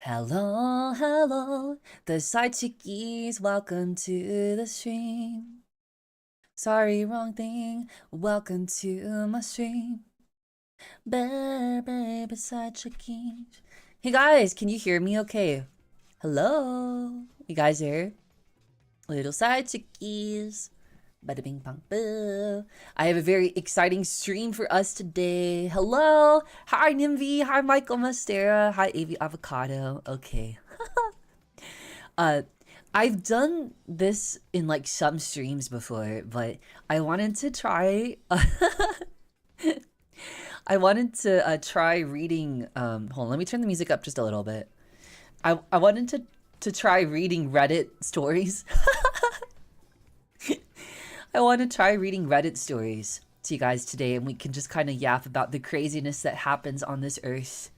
Hello, hello, the side chickies, welcome to the stream. Sorry, wrong thing, welcome to my stream. Baby, side chickies. Hey guys, can you hear me okay? Hello, you guys here? Little side chickies. Bada bing bang boo. I have a very exciting stream for us today. Hello! Hi Nimvi, hi Michael Mastera, hi Avi Avocado. Okay. I've done this in like some streams before, but I wanted to try I wanted to try reading hold on, let me turn the music up just a little bit. I wanted to try reading Reddit stories. I want to try reading Reddit stories to you guys today, and we can just kind of yap about the craziness that happens on this earth.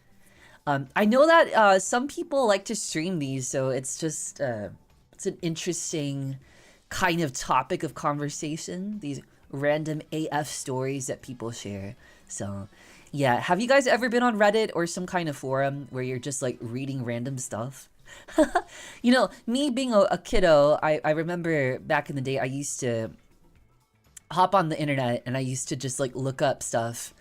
I know that some people like to stream these, so it's just it's an interesting kind of topic of conversation, these random AF stories that people share. So yeah, have you guys ever been on Reddit or some kind of forum where you're just like reading random stuff? You know, me being a kiddo, I remember back in the day I used to hop on the internet and I used to just like look up stuff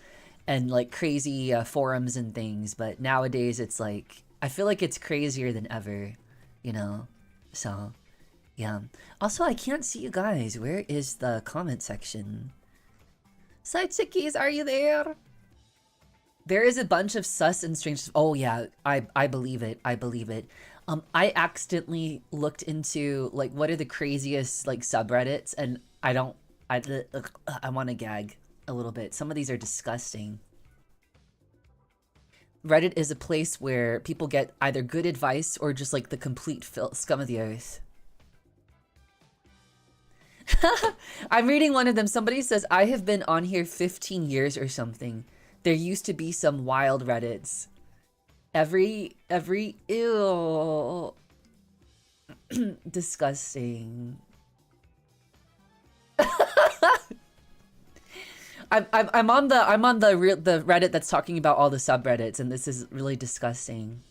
and like crazy forums and things, but nowadays it's like I feel like it's crazier than ever, you know. So yeah, also I can't see you guys. Where is the comment section? Side chickies, are you there? There is a bunch of sus and strange. Oh yeah, I believe it. I believe it. I accidentally looked into like what are the craziest like subreddits, and I want to gag a little bit. Some of these are disgusting. Reddit is a place where people get either good advice or just like the complete scum of the earth. I'm reading one of them. Somebody says, I have been on here 15 years or something. There used to be some wild Reddits. Ew. Disgusting. I'm on the Reddit that's talking about all the subreddits, and this is really disgusting.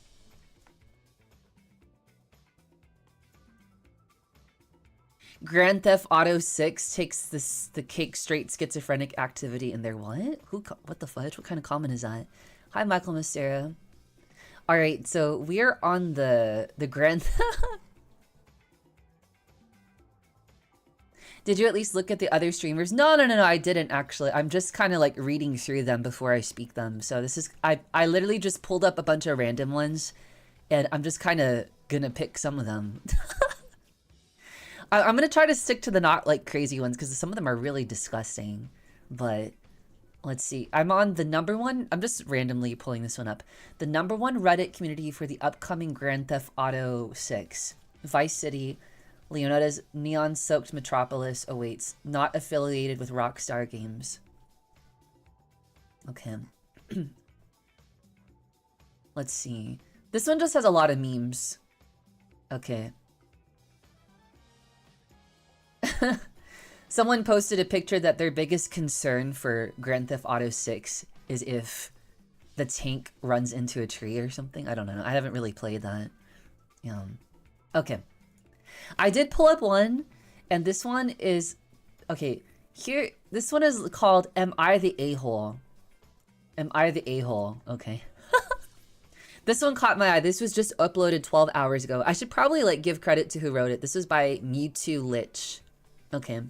Grand Theft Auto 6 takes the cake straight schizophrenic activity in there. What? What the fudge? What kind of comment is that? Hi, Michael Mastera. All right, so we're on the Grand. Did you at least look at the other streamers? No, I didn't actually. I'm just kind of like reading through them before I speak them. So this is, I literally just pulled up a bunch of random ones, and I'm just kind of gonna pick some of them. I'm gonna try to stick to the not like crazy ones because some of them are really disgusting. But let's see. I'm on the #1. I'm just randomly pulling this one up. The #1 Reddit community for the upcoming Grand Theft Auto 6. Vice City. Leonardo's neon-soaked metropolis awaits, not affiliated with Rockstar Games. Okay. Let's see. This one just has a lot of memes. Okay. Someone posted a picture that their biggest concern for Grand Theft Auto 6 is if the tank runs into a tree or something. I don't know. I haven't really played that. Okay. I did pull up one, and this one is, okay, here, this one is called, Am I the A-hole? Am I the A-hole? Okay. This one caught my eye. This was just uploaded 12 hours ago. I should probably, like, give credit to who wrote it. This was by Mewtwo Lich. Okay.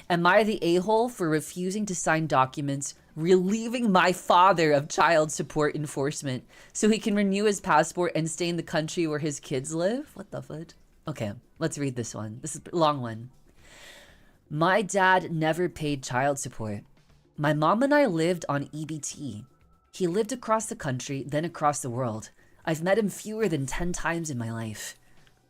Am I the a-hole for refusing to sign documents relieving my father of child support enforcement so he can renew his passport and stay in the country where his kids live? What the fuck? Okay, let's read this one. This is a long one. My dad never paid child support. My mom and I lived on EBT. He lived across the country, then across the world. I've met him fewer than 10 times in my life.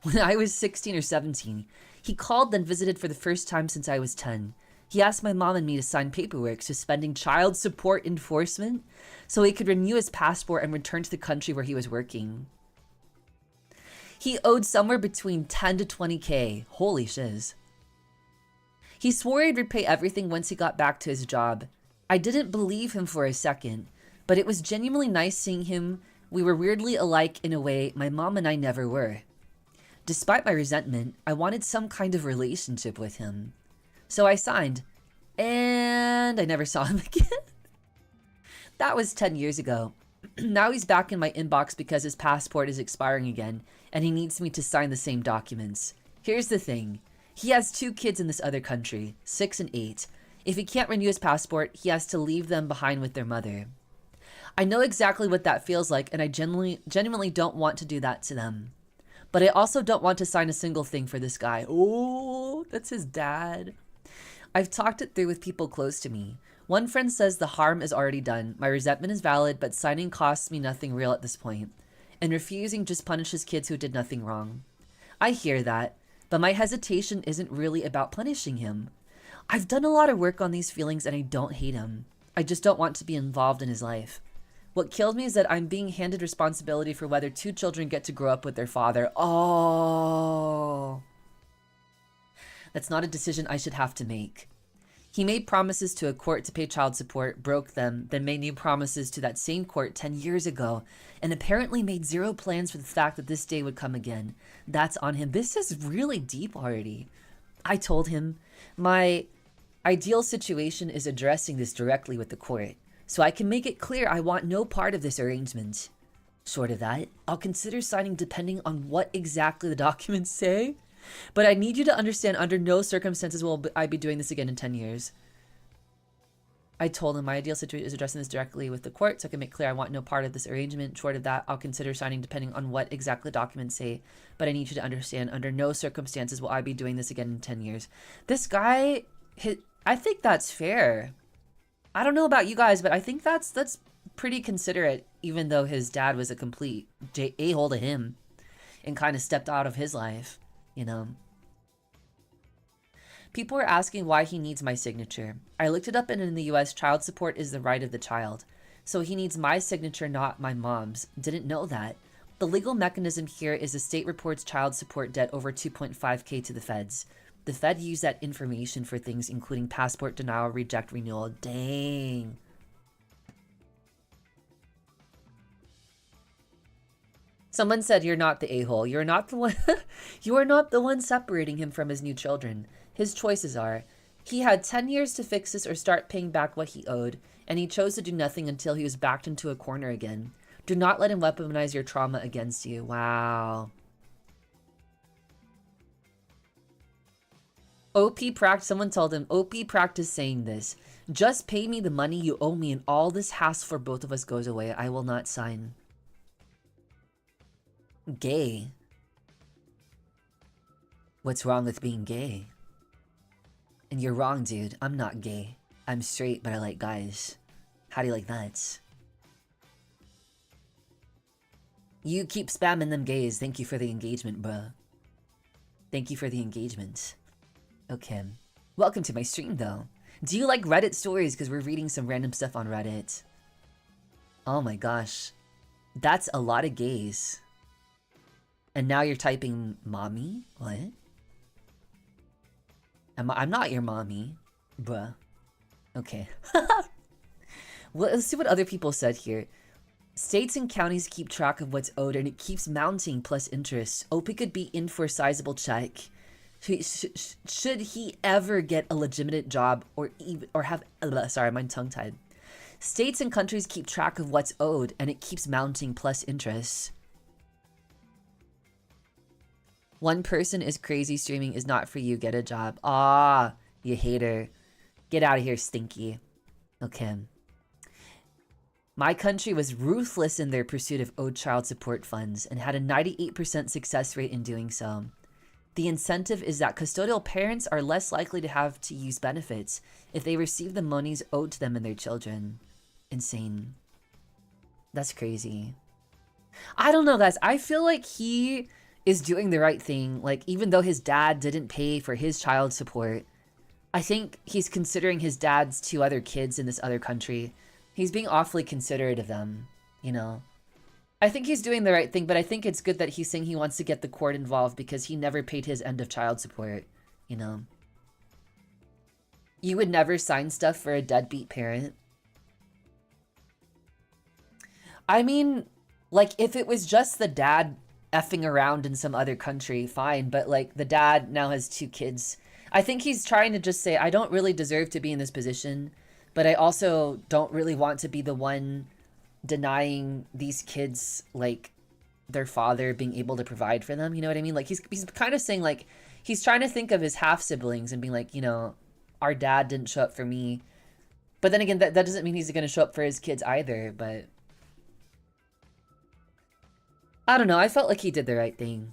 When I was 16 or 17, he called, then visited for the first time since I was 10. He asked my mom and me to sign paperwork suspending child support enforcement so he could renew his passport and return to the country where he was working. He owed somewhere between 10 to 20K. Holy shiz. He swore he'd repay everything once he got back to his job. I didn't believe him for a second, but it was genuinely nice seeing him We were weirdly alike in a way my mom and I never were. Despite my resentment, I wanted some kind of relationship with him. So I signed, and I never saw him again. That was 10 years ago. Now he's back in my inbox because his passport is expiring again, and he needs me to sign the same documents. Here's the thing. He has 2 kids in this other country, 6 and 8. If he can't renew his passport, he has to leave them behind with their mother. I know exactly what that feels like, and I genuinely don't want to do that to them. But I also don't want to sign a single thing for this guy. Oh, that's his dad. I've talked it through with people close to me. One friend says the harm is already done. My resentment is valid, but signing costs me nothing real at this point. And refusing just punishes kids who did nothing wrong. I hear that, but my hesitation isn't really about punishing him. I've done a lot of work on these feelings and I don't hate him. I just don't want to be involved in his life. What kills me is that I'm being handed responsibility for whether 2 children get to grow up with their father. Oh. That's not a decision I should have to make. He made promises to a court to pay child support, broke them, then made new promises to that same court 10 years ago, and apparently made 0 plans for the fact that this day would come again. That's on him. This is really deep already. I told him, my ideal situation is addressing this directly with the court, so I can make it clear I want no part of this arrangement. Short of that, I'll consider signing depending on what exactly the documents say. But I need you to understand under no circumstances will I be doing this again in 10 years. I told him my ideal situation is addressing this directly with the court, so I can make clear I want no part of this arrangement. Short of that, I'll consider signing depending on what exactly the documents say. But I need you to understand under no circumstances will I be doing this again in 10 years. This guy, I think that's fair. I don't know about you guys, but I think that's pretty considerate, even though his dad was a complete a-hole to him and kind of stepped out of his life. You know, people are asking why he needs my signature. I looked it up, and in the US, child support is the right of the child. So he needs my signature, not my mom's. Didn't know that. The legal mechanism here is the state reports child support debt over 2.5K to the feds. The Fed used that information for things including passport denial, reject, renewal. Dang. Someone said you're not the a-hole. You're not the one. You are not the one separating him from his new children. His choices are. He had 10 years to fix this or start paying back what he owed, and he chose to do nothing until he was backed into a corner again. Do not let him weaponize your trauma against you. Wow. Someone told him, OP practice saying this. Just pay me the money you owe me and all this hassle for both of us goes away. I will not sign. Gay. What's wrong with being gay? And you're wrong, dude. I'm not gay. I'm straight, but I like guys. How do you like that? You keep spamming them gays. Thank you for the engagement, bruh. Thank you for the engagement. Okay. Welcome to my stream, though. Do you like Reddit stories? Because we're reading some random stuff on Reddit. Oh my gosh. That's a lot of gays. And now you're typing mommy? What? I'm not your mommy. Bruh. Okay. Well, let's see what other people said here. States and counties keep track of what's owed and it keeps mounting plus interest. OP could be in for a sizable check. Should he ever get a legitimate job or have... Sorry, I'm tongue-tied. States and countries keep track of what's owed and it keeps mounting plus interest. One person is crazy, streaming is not for you, get a job. Ah, you hater. Get out of here, stinky. Okay. My country was ruthless in their pursuit of owed child support funds and had a 98% success rate in doing so. The incentive is that custodial parents are less likely to have to use benefits if they receive the monies owed to them and their children. Insane. That's crazy. I don't know, guys. I feel like he is doing the right thing. Like, even though his dad didn't pay for his child support, I think he's considering his dad's 2 other kids in this other country. He's being awfully considerate of them, you know. I think he's doing the right thing, but I think it's good that he's saying he wants to get the court involved because he never paid his end of child support, you know. You would never sign stuff for a deadbeat parent. I mean, Like, if it was just the dad effing around in some other country, fine. But, like, the dad now has 2 kids. I think he's trying to just say, I don't really deserve to be in this position, but I also don't really want to be the one denying these kids, like, their father being able to provide for them. You know what I mean? Like, he's kind of saying, like, he's trying to think of his half-siblings and being like, you know, our dad didn't show up for me. But then again, that doesn't mean he's going to show up for his kids either, but... I don't know, I felt like he did the right thing.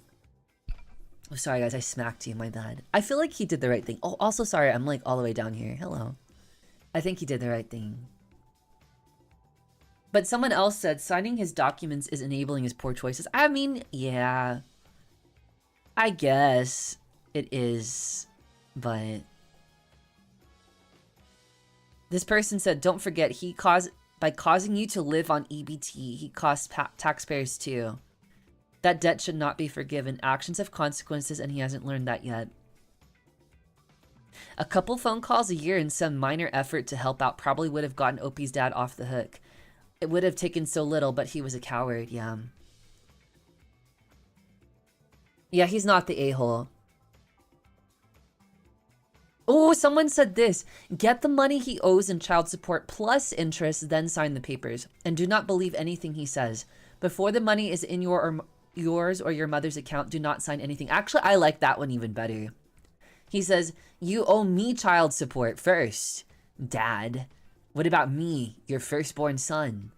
Oh, sorry guys, I smacked you, my bad. I feel like he did the right thing. Oh, also sorry, I'm like all the way down here. Hello. I think he did the right thing. But someone else said signing his documents is enabling his poor choices. I mean, yeah. I guess it is, but... This person said, don't forget, by causing you to live on EBT, he costs taxpayers too. That debt should not be forgiven. Actions have consequences, and he hasn't learned that yet. A couple phone calls a year and some minor effort to help out probably would have gotten Opie's dad off the hook. It would have taken so little, but he was a coward, yeah. Yeah, he's not the a-hole. Oh, someone said this. Get the money he owes in child support plus interest, then sign the papers. And do not believe anything he says. Before the money is in yours or your mother's account, do not sign anything. Actually, I like that one even better. He says, you owe me child support first, Dad. What about me, your firstborn son?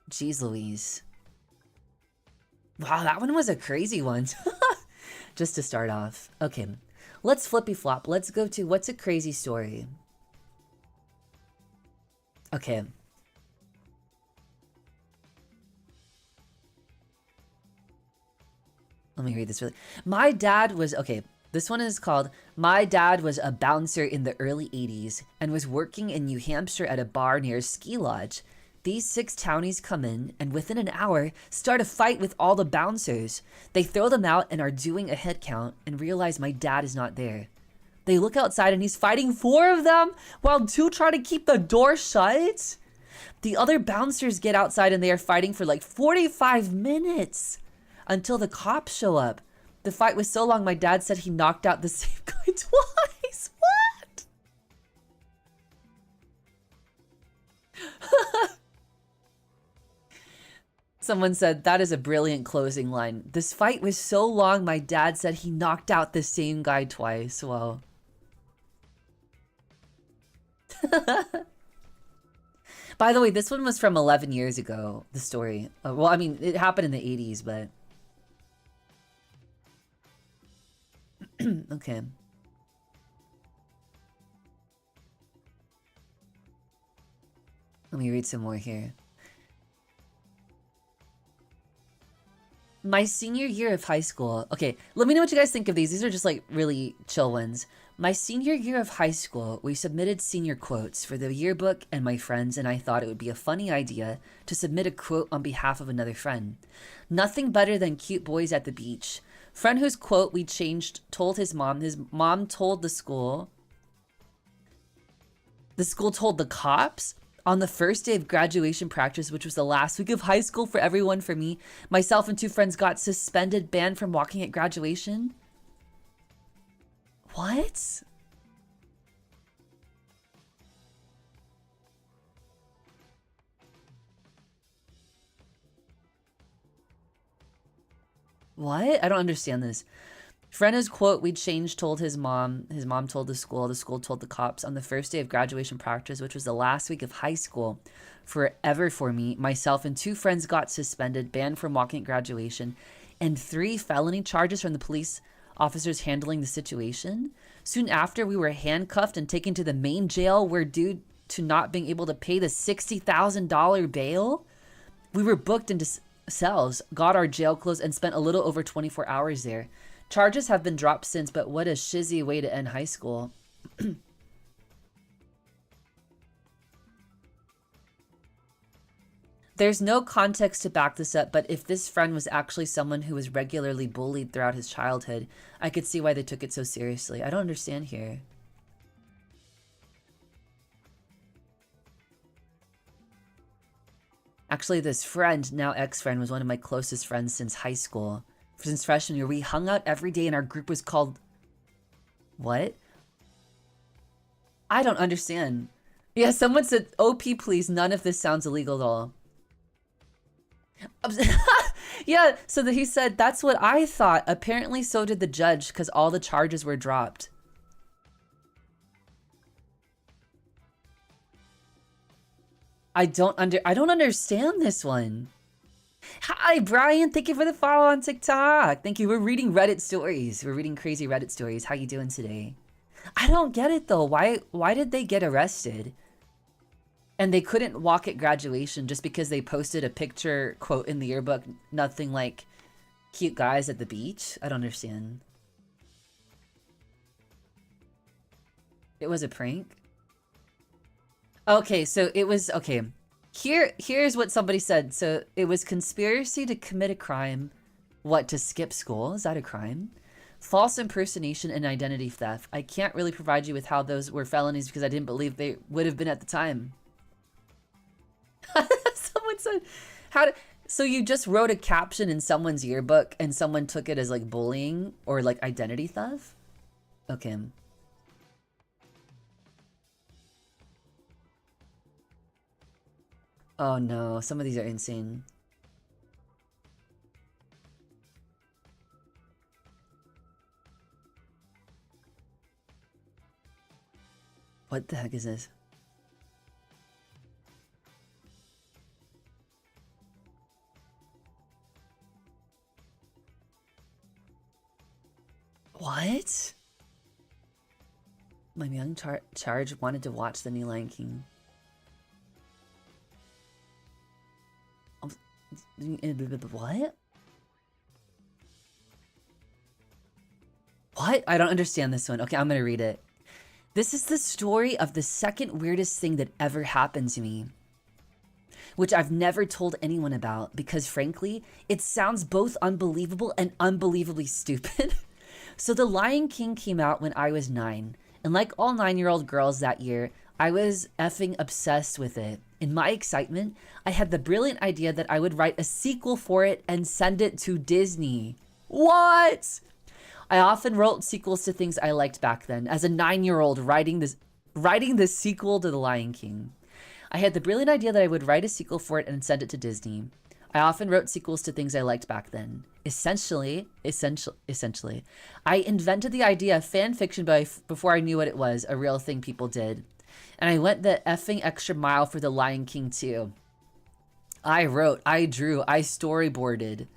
Jeez Louise. Wow, that one was a crazy one. Just to start off. Okay, let's flippy flop. Let's go to what's a crazy story. Okay. Let me read this really. My dad was, okay, this one is called, My dad was a bouncer in the early 80s and was working in New Hampshire at a bar near a ski lodge. These 6 townies come in and within an hour start a fight with all the bouncers. They throw them out and are doing a head count and realize my dad is not there. They look outside and he's fighting 4 of them while 2 try to keep the door shut. The other bouncers get outside and they are fighting for like 45 minutes. Until the cops show up. The fight was so long, my dad said he knocked out the same guy twice. What? Someone said, that is a brilliant closing line. This fight was so long, my dad said he knocked out the same guy twice. Wow. By the way, this one was from 11 years ago, the story. Well, I mean, it happened in the 80s, but... Okay. Let me read some more here. My senior year of high school. Okay, let me know what you guys think of these. These are just like really chill ones. My senior year of high school, we submitted senior quotes for the yearbook and my friends, and I thought it would be a funny idea to submit a quote on behalf of another friend. Nothing better than cute boys at the beach. Friend whose quote we changed told his mom told the school told the cops. On the first day of graduation practice, which was the last week of high school for everyone, for me, myself and 2 friends got suspended, banned from walking at graduation. What? What? I don't understand this. Frenna's quote we changed told his mom told the school told the cops. On the first day of graduation practice, which was the last week of high school forever for me, myself and 2 friends got suspended, banned from walking at graduation, and 3 felony charges from the police officers handling the situation. Soon after, we were handcuffed and taken to the main jail where, due to not being able to pay the $60,000 bail, we were booked into cells, got our jail clothes, and spent a little over 24 hours there. Charges have been dropped since, but what a shizzy way to end high school. There's no context to back this up, but if this friend was actually someone who was regularly bullied throughout his childhood, I could see why they took it so seriously. I don't understand here. Actually, this friend, now ex-friend, was one of my closest friends since high school. Since freshman year, we hung out every day and our group was called... What? I don't understand. Yeah, someone said, OP please, none of this sounds illegal at all. Yeah, so he said, that's what I thought. Apparently so did the judge because all the charges were dropped. I don't understand this one. Hi, Brian. Thank you for the follow on TikTok. Thank you. We're reading Reddit stories. We're reading crazy Reddit stories. How you doing today? I don't get it though. Why did they get arrested? And they couldn't walk at graduation just because they posted a picture, quote, in the yearbook, nothing like cute guys at the beach? I don't understand. It was a prank? Okay, so it was, okay. Here's what somebody said. So it was conspiracy to commit a crime. What, to skip school? Is that a crime? False impersonation and identity theft. I can't really provide you with how those were felonies because I didn't believe they would have been at the time. Someone said, so you just wrote a caption in someone's yearbook and someone took it as like bullying or like identity theft? Okay. Oh no, some of these are insane. What the heck is this? What? My young charge wanted to watch the new Lion King. What? What? I don't understand this one. Okay, I'm gonna read it. This is the story of the second weirdest thing that ever happened to me, which I've never told anyone about because frankly, it sounds both unbelievable and unbelievably stupid. So The Lion King came out when I was 9, and like all 9-year-old girls that year, I was effing obsessed with it. In my excitement, I had the brilliant idea that I would write a sequel for it and send it to Disney. What? I often wrote sequels to things I liked back then, as a 9-year-old writing the sequel to The Lion King. I had the brilliant idea that I would write a sequel for it and send it to Disney. I often wrote sequels to things I liked back then. Essentially, I invented the idea of fan fiction before I knew what it was, a real thing people did. And I went the effing extra mile for The Lion King too. I wrote, I drew, I storyboarded.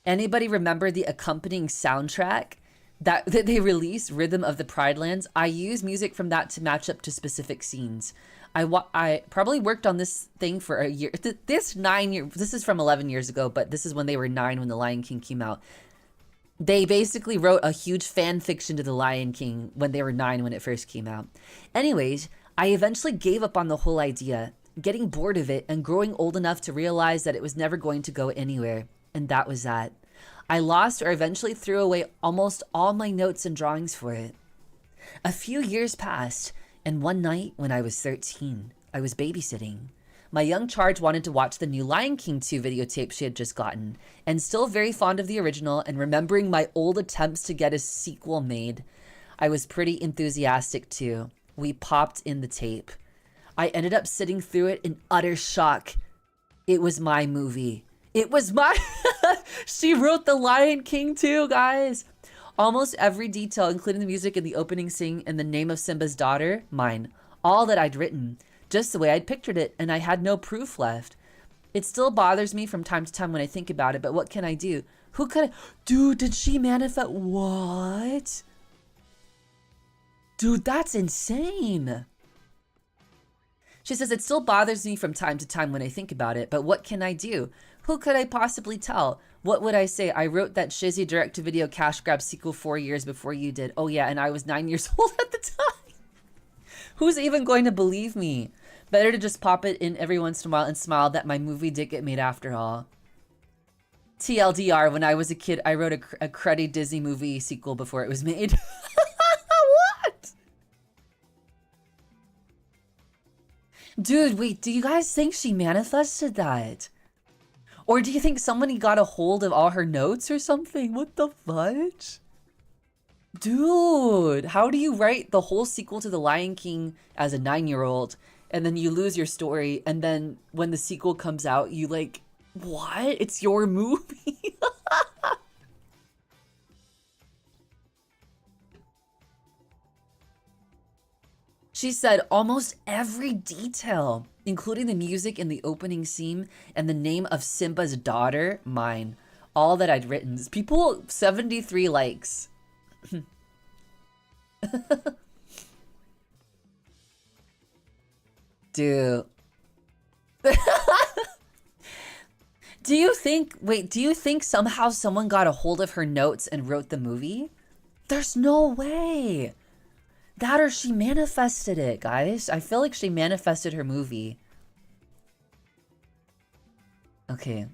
Anybody remember the accompanying soundtrack that they released, Rhythm of the Pride Lands? I used music from that to match up to specific scenes. I probably worked on this thing for a year. This is from 11 years ago, but this is when they were 9 when The Lion King came out. They basically wrote a huge fan fiction to The Lion King when they were 9 when it first came out. Anyways, I eventually gave up on the whole idea, getting bored of it and growing old enough to realize that it was never going to go anywhere. And that was that. I lost or eventually threw away almost all my notes and drawings for it. A few years passed, and one night when I was 13, I was babysitting. My young charge wanted to watch the new Lion King 2 videotape she had just gotten, and still very fond of the original and remembering my old attempts to get a sequel made. I was pretty enthusiastic too. We popped in the tape. I ended up sitting through it in utter shock. It was my movie. It was my... She wrote The Lion King too, guys. Almost every detail, including the music and the opening scene and the name of Simba's daughter, mine. All that I'd written. Just the way I'd pictured it, and I had no proof left. It still bothers me from time to time when I think about it, but what can I do? Who could I... Dude, did she manifest... What? Dude, that's insane. She says, it still bothers me from time to time when I think about it, but what can I do? Who could I possibly tell? What would I say? I wrote that shizzy direct-to-video cash grab sequel 4 years before you did. Oh yeah, and I was 9 years old at the time. Who's even going to believe me? Better to just pop it in every once in a while and smile that my movie did get made after all. TLDR, when I was a kid, I wrote a cruddy Disney movie sequel before it was made. What? Dude, wait, do you guys think she manifested that? Or do you think somebody got a hold of all her notes or something? What the fudge? Dude, how do you write the whole sequel to The Lion King as a 9-year-old and then you lose your story and then when the sequel comes out, you like, what? It's your movie? She said almost every detail, including the music in the opening scene and the name of Simba's daughter, mine. All that I'd written. People, 73 likes. Dude. Do you think somehow someone got a hold of her notes and wrote the movie? There's no way. That or she manifested it, guys. I feel like she manifested her movie. Okay.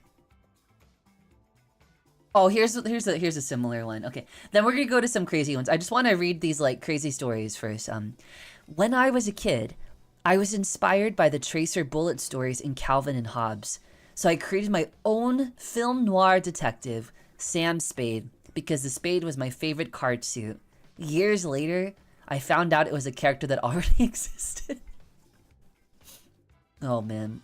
Oh, here's a similar one. Okay, then we're gonna go to some crazy ones. I just want to read these like crazy stories first. When I was a kid, I was inspired by the Tracer bullet stories in Calvin and Hobbes. So I created my own film noir detective, Sam Spade, because the Spade was my favorite card suit. Years later, I found out it was a character that already existed. Oh man.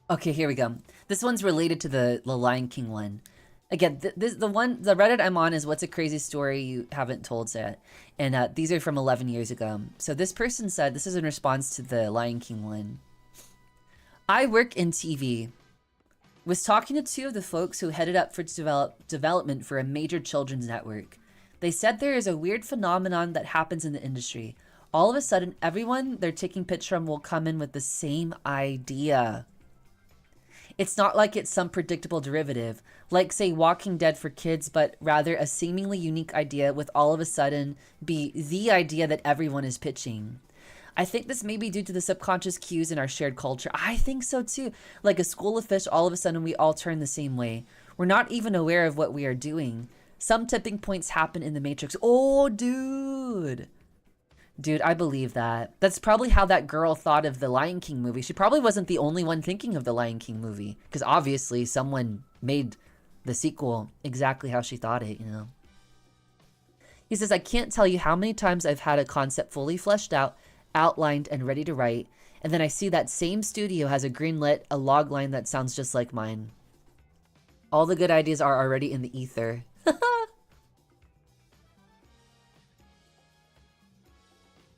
Okay, here we go. This one's related to the Lion King one. Again, the Reddit I'm on is what's a crazy story you haven't told yet. And these are from 11 years ago. So this person said, this is in response to the Lion King one. I work in TV. Was talking to two of the folks who headed up for development for a major children's network. They said there is a weird phenomenon that happens in the industry. All of a sudden, everyone they're taking picture from will come in with the same idea. It's not like it's some predictable derivative, like say Walking Dead for kids, but rather a seemingly unique idea with all of a sudden be the idea that everyone is pitching. I think this may be due to the subconscious cues in our shared culture. I think so too. Like a school of fish, all of a sudden we all turn the same way. We're not even aware of what we are doing. Some tipping points happen in the Matrix. Oh, dude. Dude, I believe that. That's probably how that girl thought of the Lion King movie. She probably wasn't the only one thinking of the Lion King movie. Because obviously someone made the sequel exactly how she thought it, you know. He says, I can't tell you how many times I've had a concept fully fleshed out, outlined, and ready to write. And then I see that same studio has a greenlit, a log line that sounds just like mine. All the good ideas are already in the ether.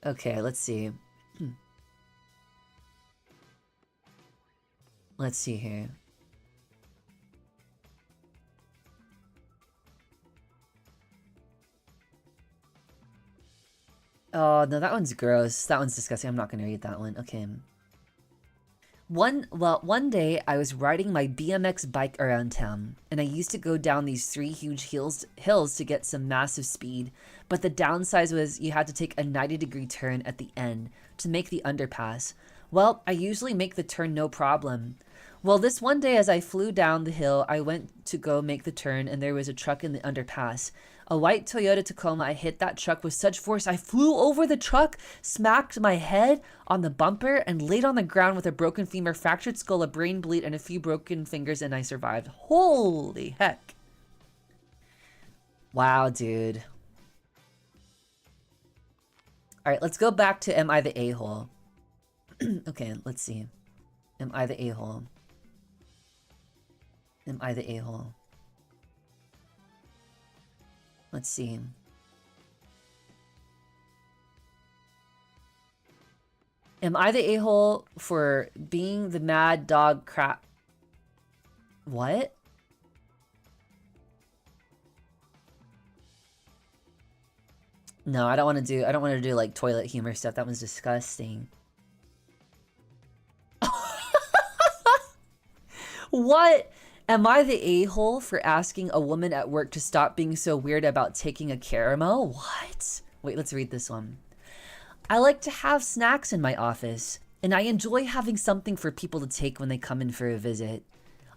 Okay, let's see. Let's see here. Oh, no, that one's gross. That one's disgusting. I'm not going to read that one. Okay. One day I was riding my BMX bike around town, and I used to go down these 3 huge hills to get some massive speed, but the downside was you had to take a 90-degree turn at the end to make the underpass. Well, I usually make the turn no problem. Well, this one day as I flew down the hill, I went to go make the turn, and there was a truck in the underpass. A white Toyota Tacoma. I hit that truck with such force I flew over the truck, smacked my head on the bumper, and laid on the ground with a broken femur, fractured skull, a brain bleed, and a few broken fingers, and I survived. Holy heck. Wow, dude. Alright, let's go back to Am I the A-hole? Okay, let's see. Am I the a-hole? Am I the a-hole? Let's see. Am I the a-hole for being the mad dog crap? What? No, I don't want to do like toilet humor stuff. That was disgusting. What? Am I the a-hole for asking a woman at work to stop being so weird about taking a caramel? What? Wait, let's read this one. I like to have snacks in my office, and I enjoy having something for people to take when they come in for a visit.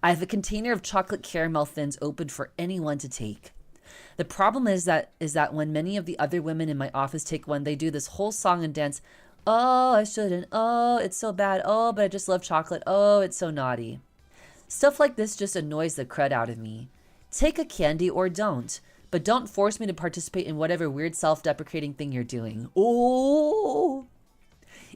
I have a container of chocolate caramel thins open for anyone to take. The problem is that when many of the other women in my office take one, they do this whole song and dance. Oh, I shouldn't. Oh, it's so bad. Oh, but I just love chocolate. Oh, it's so naughty. Stuff like this just annoys the crud out of me. Take a candy or don't, but don't force me to participate in whatever weird self-deprecating thing you're doing. Oh,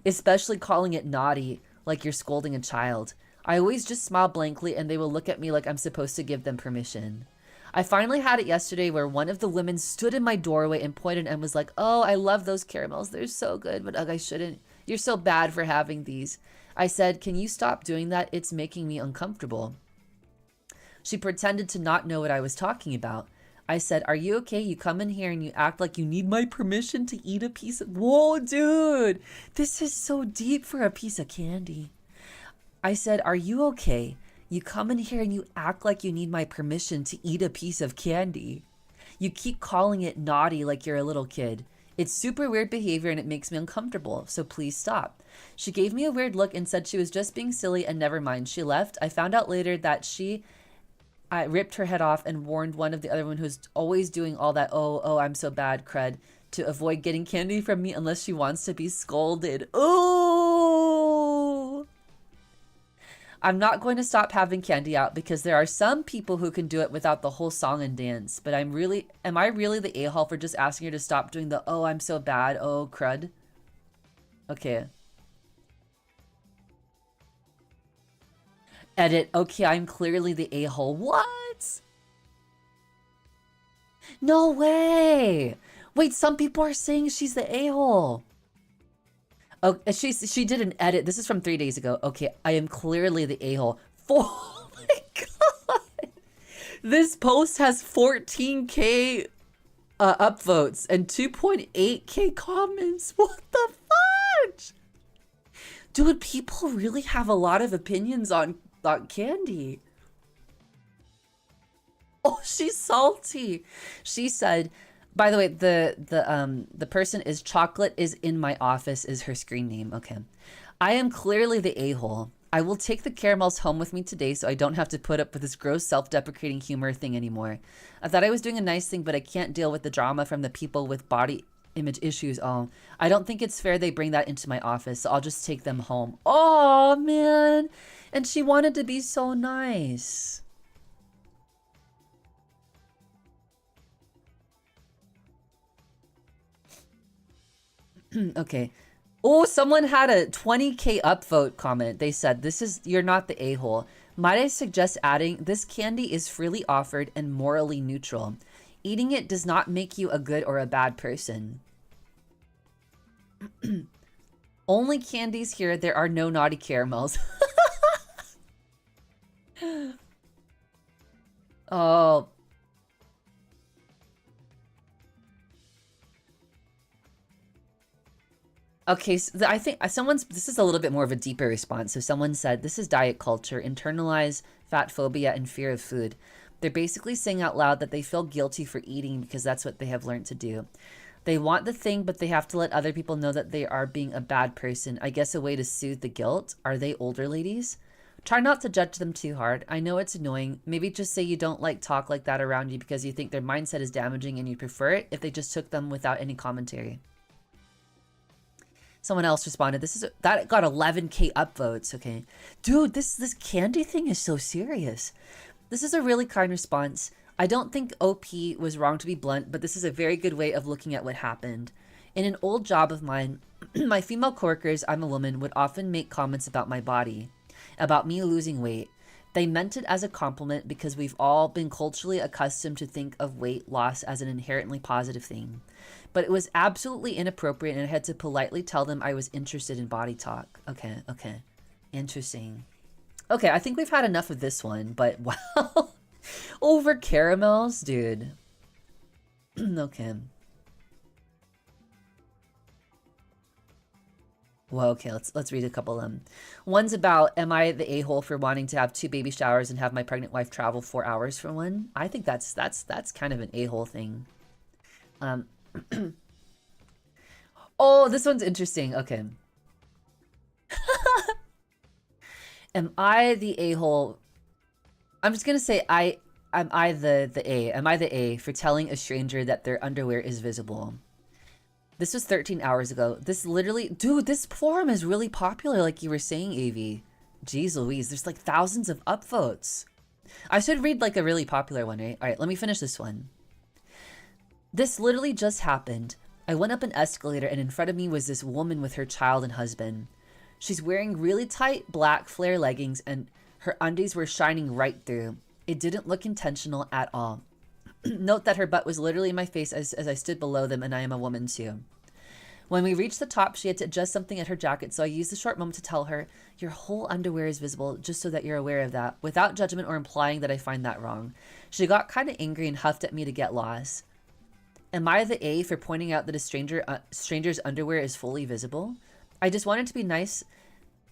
especially calling it naughty, like you're scolding a child. I always just smile blankly and they will look at me like I'm supposed to give them permission. I finally had it yesterday where one of the women stood in my doorway and pointed and was like, oh, I love those caramels. They're so good, but I shouldn't. You're so bad for having these. I said, can you stop doing that? It's making me uncomfortable. She pretended to not know what I was talking about. I said, are you okay? You come in here and you act like you need my permission to eat a piece of... Whoa, dude. This is so deep for a piece of candy. I said, are you okay? You come in here and you act like you need my permission to eat a piece of candy. You keep calling it naughty like you're a little kid. It's super weird behavior and it makes me uncomfortable, so please stop. She gave me a weird look and said she was just being silly and never mind. She left. I found out later that I ripped her head off and warned one of the other women who's always doing all that, oh, I'm so bad cred, to avoid getting candy from me unless she wants to be scolded. Oh! I'm not going to stop having candy out because there are some people who can do it without the whole song and dance. But am I really the a-hole for just asking her to stop doing the, oh, I'm so bad, oh, crud? Okay. Edit, okay, I'm clearly the a-hole. What? No way! Wait, some people are saying she's the a-hole. Oh, she did an edit. This is from 3 days ago. Okay, I am clearly the a-hole. Oh my god! This post has 14K upvotes and 2.8K comments. What the fudge? Dude, people really have a lot of opinions on candy. Oh, she's salty. She said, by the way, the person is chocolate is in my office is her screen name. Okay. I am clearly the a-hole. I will take the caramels home with me today so I don't have to put up with this gross self-deprecating humor thing anymore. I thought I was doing a nice thing, but I can't deal with the drama from the people with body image issues. Oh, I don't think it's fair they bring that into my office, so I'll just take them home. Oh, man. And she wanted to be so nice. Okay. Oh, someone had a 20K upvote comment. They said, you're not the a-hole. Might I suggest adding, this candy is freely offered and morally neutral. Eating it does not make you a good or a bad person. Only candies here. There are no naughty caramels. Oh. Okay, so I think this is a little bit more of a deeper response. So someone said, this is diet culture, internalized fat phobia and fear of food. They're basically saying out loud that they feel guilty for eating because that's what they have learned to do. They want the thing, but they have to let other people know that they are being a bad person. I guess a way to soothe the guilt. Are they older ladies? Try not to judge them too hard. I know it's annoying. Maybe just say you don't like talk like that around you because you think their mindset is damaging and you prefer it if they just took them without any commentary. Someone else responded, that got 11K upvotes, okay. Dude, this candy thing is so serious. This is a really kind response. I don't think OP was wrong to be blunt, but this is a very good way of looking at what happened. In an old job of mine, my female coworkers, I'm a woman, would often make comments about my body, about me losing weight. They meant it as a compliment because we've all been culturally accustomed to think of weight loss as an inherently positive thing. But it was absolutely inappropriate and I had to politely tell them I was interested in body talk. Okay. Interesting. Okay, I think we've had enough of this one, but wow. Over caramels, dude. Okay. Well, okay, let's read a couple of them. One's about, am I the a-hole for wanting to have 2 baby showers and have my pregnant wife travel 4 hours for one? I think that's kind of an a-hole thing. Oh, this one's interesting. Okay. Am I the a-hole? I'm just gonna say I am I the A? Am I the A for telling a stranger that their underwear is visible? This was 13 hours ago. This literally, dude, this forum is really popular, like you were saying, AV. Jeez Louise, there's like thousands of upvotes. I should read like a really popular one, right? All right, let me finish this one. This literally just happened. I went up an escalator and in front of me was this woman with her child and husband. She's wearing really tight black flare leggings and her undies were shining right through. It didn't look intentional at all. Note that her butt was literally in my face as I stood below them, and I am a woman too. When we reached the top, she had to adjust something at her jacket, so I used the short moment to tell her, your whole underwear is visible, just so that you're aware of that, without judgment or implying that I find that wrong. She got kind of angry and huffed at me to get lost. Am I the A for pointing out that a stranger's underwear is fully visible? I just wanted to be nice,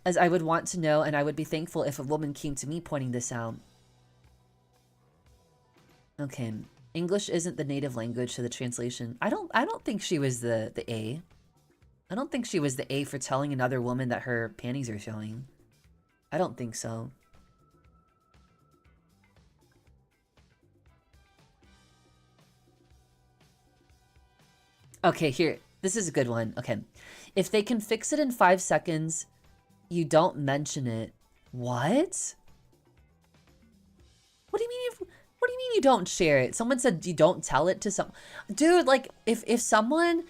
as I would want to know, and I would be thankful if a woman came to me pointing this out. Okay. English isn't the native language to the translation. I don't think she was the A. I don't think she was the A for telling another woman that her panties are showing. I don't think so. Okay, here. This is a good one. Okay. If they can fix it in 5 seconds, you don't mention it. What? What do you mean what do you mean you don't share it? Someone said you don't tell it to some... Dude, like, if someone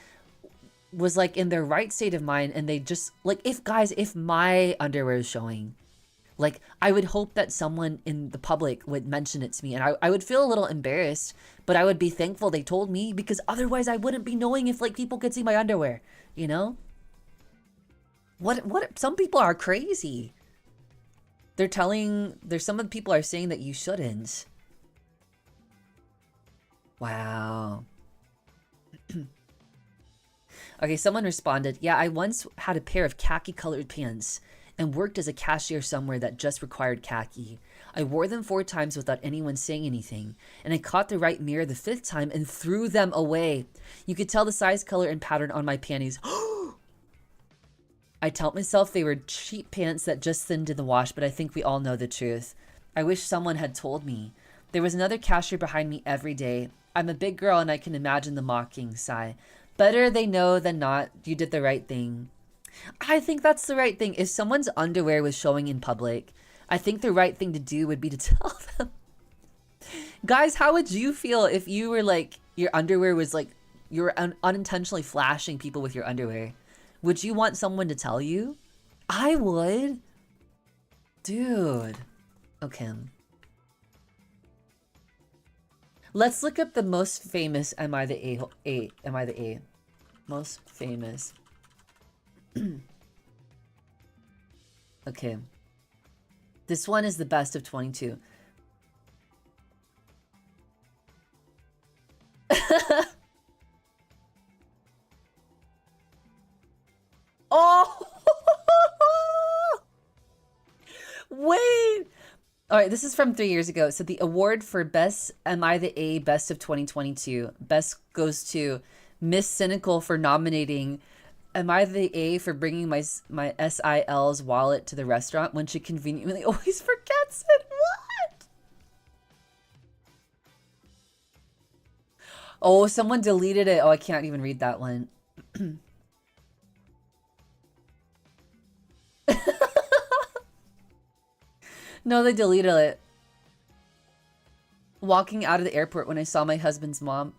was, like, in their right state of mind and they just... Like, if my underwear is showing, like, I would hope that someone in the public would mention it to me. And I would feel a little embarrassed, but I would be thankful they told me because otherwise I wouldn't be knowing if, like, people could see my underwear, you know? What? Some people are crazy. There's some of the people are saying that you shouldn't. Wow. Okay, someone responded, yeah, I once had a pair of khaki colored pants and worked as a cashier somewhere that just required khaki. I wore them 4 times without anyone saying anything, and I caught the right mirror the 5th time and threw them away. You could tell the size, color, and pattern on my panties. I told myself they were cheap pants that just thinned in the wash, but I think we all know the truth. I wish someone had told me. There was another cashier behind me every day. I'm a big girl and I can imagine the mocking sigh. Better they know than not. You did the right thing. I think that's the right thing. If someone's underwear was showing in public, I think the right thing to do would be to tell them. Guys, how would you feel if you were like, your underwear was like, you were unintentionally flashing people with your underwear? Would you want someone to tell you? I would. Dude. Okay. Let's look up the most famous Am I the A? Am I the A? Most famous. Okay. This one is the best of 22. Oh! Wait! Alright, this is from 3 years ago. So the award for Best Am I the A Best of 2022. Best goes to Miss Cynical for nominating Am I the A for bringing my SIL's wallet to the restaurant when she conveniently always forgets it? What? Oh, someone deleted it. Oh, I can't even read that one. No, they deleted it. Walking out of the airport when I saw my husband's mom.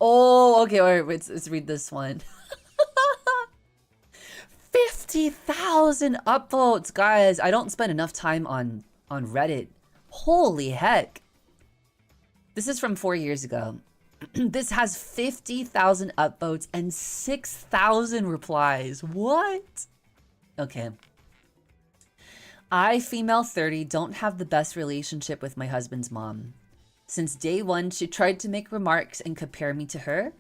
Oh, okay, all right, let's read this one. 50,000 upvotes, guys. I don't spend enough time on Reddit. Holy heck. This is from 4 years ago. This has 50,000 upvotes and 6,000 replies. What? Okay. I, female 30, don't have the best relationship with my husband's mom. Since day one, she tried to make remarks and compare me to her.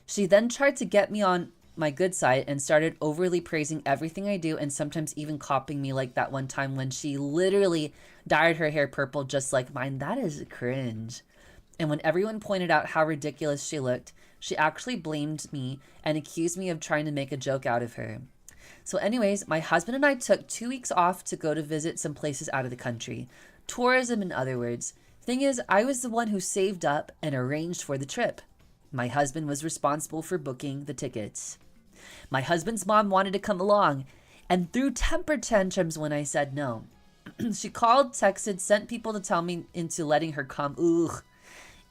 She then tried to get me on my good side and started overly praising everything I do and sometimes even copying me, like that one time when she literally dyed her hair purple just like mine. That is cringe. And when everyone pointed out how ridiculous she looked, she actually blamed me and accused me of trying to make a joke out of her. So anyways, my husband and I took 2 weeks off to go to visit some places out of the country. Tourism, in other words. Thing is, I was the one who saved up and arranged for the trip. My husband was responsible for booking the tickets. My husband's mom wanted to come along and threw temper tantrums when I said no. She called, texted, sent people to tell me into letting her come. Ugh.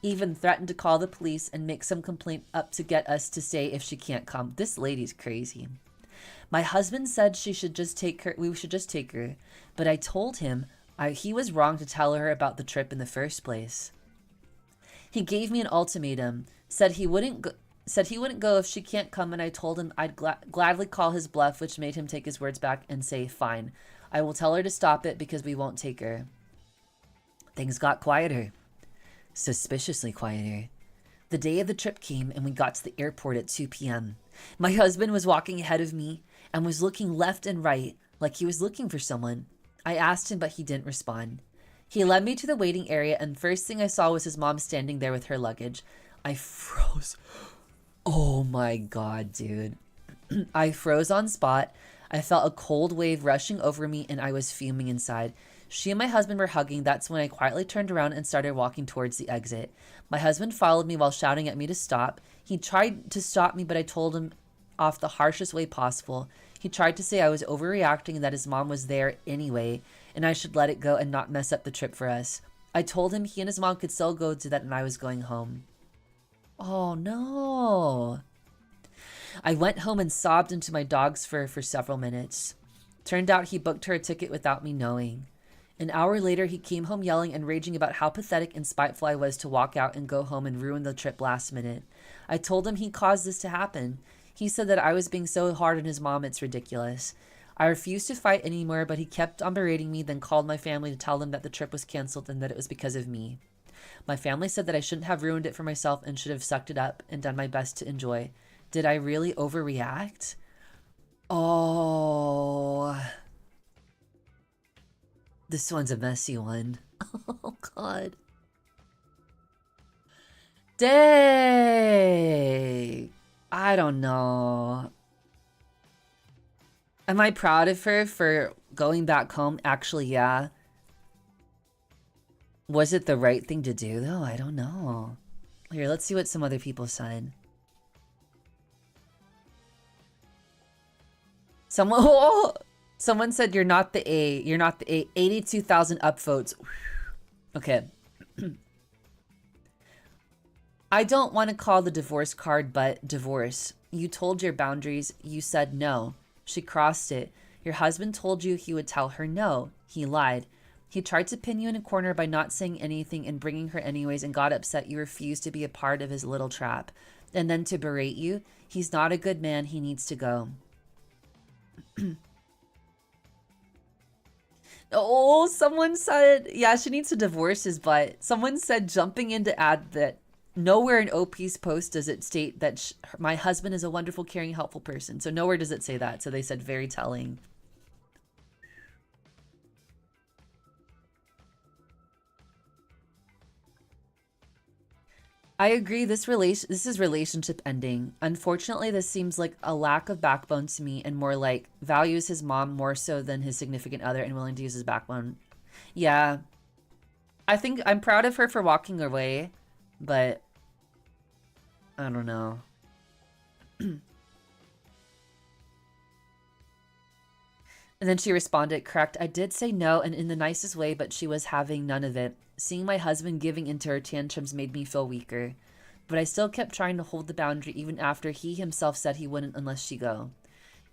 Even threatened to call the police and make some complaint up to get us to stay if she can't come. This lady's crazy. My husband said we should just take her, but I told him he was wrong to tell her about the trip in the first place. He gave me an ultimatum, said he wouldn't go if she can't come, and I told him I'd gladly call his bluff, which made him take his words back and say, fine, I will tell her to stop it because we won't take her. Things got quieter. Suspiciously quieter. The day of the trip came and we got to the airport at 2 p.m. My husband was walking ahead of me and was looking left and right like he was looking for someone. I asked him, but he didn't respond. He led me to the waiting area, and first thing I saw was his mom standing there with her luggage. I froze. Oh my god, dude. I froze on spot. I felt a cold wave rushing over me and I was fuming inside. She and my husband were hugging. That's when I quietly turned around and started walking towards the exit. My husband followed me while shouting at me to stop. He tried to stop me, but I told him off the harshest way possible. He tried to say I was overreacting and that his mom was there anyway, and I should let it go and not mess up the trip for us. I told him he and his mom could still go to that and I was going home. Oh no. I went home and sobbed into my dog's fur for several minutes. Turned out he booked her a ticket without me knowing. An hour later, he came home yelling and raging about how pathetic and spiteful I was to walk out and go home and ruin the trip last minute. I told him he caused this to happen. He said that I was being so hard on his mom, it's ridiculous. I refused to fight anymore, but he kept on berating me, then called my family to tell them that the trip was canceled and that it was because of me. My family said that I shouldn't have ruined it for myself and should have sucked it up and done my best to enjoy. Did I really overreact? Oh... This one's a messy one. Oh, God. Dang. I don't know. Am I proud of her for going back home? Actually, yeah. Was it the right thing to do, though? I don't know. Here, let's see what some other people said. Someone said you're not the A. You're not the A. 82,000 upvotes. Okay. I don't want to call the divorce card, but divorce. You told your boundaries. You said no. She crossed it. Your husband told you he would tell her no. He lied. He tried to pin you in a corner by not saying anything and bringing her anyways and got upset you refused to be a part of his little trap. And then to berate you. He's not a good man. He needs to go. Oh, someone said, yeah, she needs to divorce his butt. Someone said jumping in to add that nowhere in OP's post does it state that my husband is a wonderful, caring, helpful person. So nowhere does it say that. So they said very telling. I agree. This is relationship ending. Unfortunately, this seems like a lack of backbone to me and more like values his mom more so than his significant other and willing to use his backbone. Yeah. I think I'm proud of her for walking away, but I don't know. And then she responded, correct, I did say no and in the nicest way, but she was having none of it. Seeing my husband giving into her tantrums made me feel weaker. But I still kept trying to hold the boundary even after he himself said he wouldn't unless she go.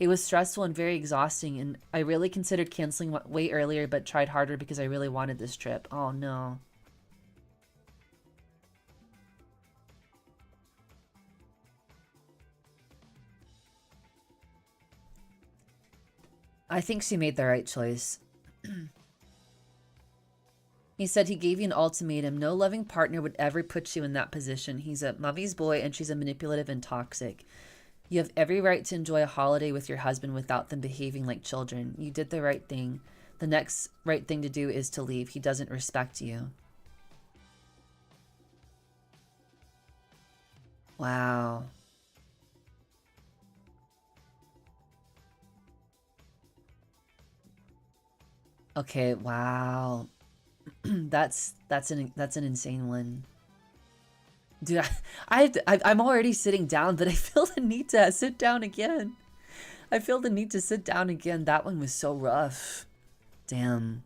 It was stressful and very exhausting, and I really considered canceling way earlier but tried harder because I really wanted this trip. Oh no. I think she made the right choice. He said he gave you an ultimatum. No loving partner would ever put you in that position. He's a mommy's boy and she's a manipulative and toxic. You have every right to enjoy a holiday with your husband without them behaving like children. You did the right thing. The next right thing to do is to leave. He doesn't respect you. Wow. Okay, wow. that's an insane one. Dude, I'm already sitting down, but I feel the need to sit down again. I feel the need to sit down again. That one was so rough. Damn.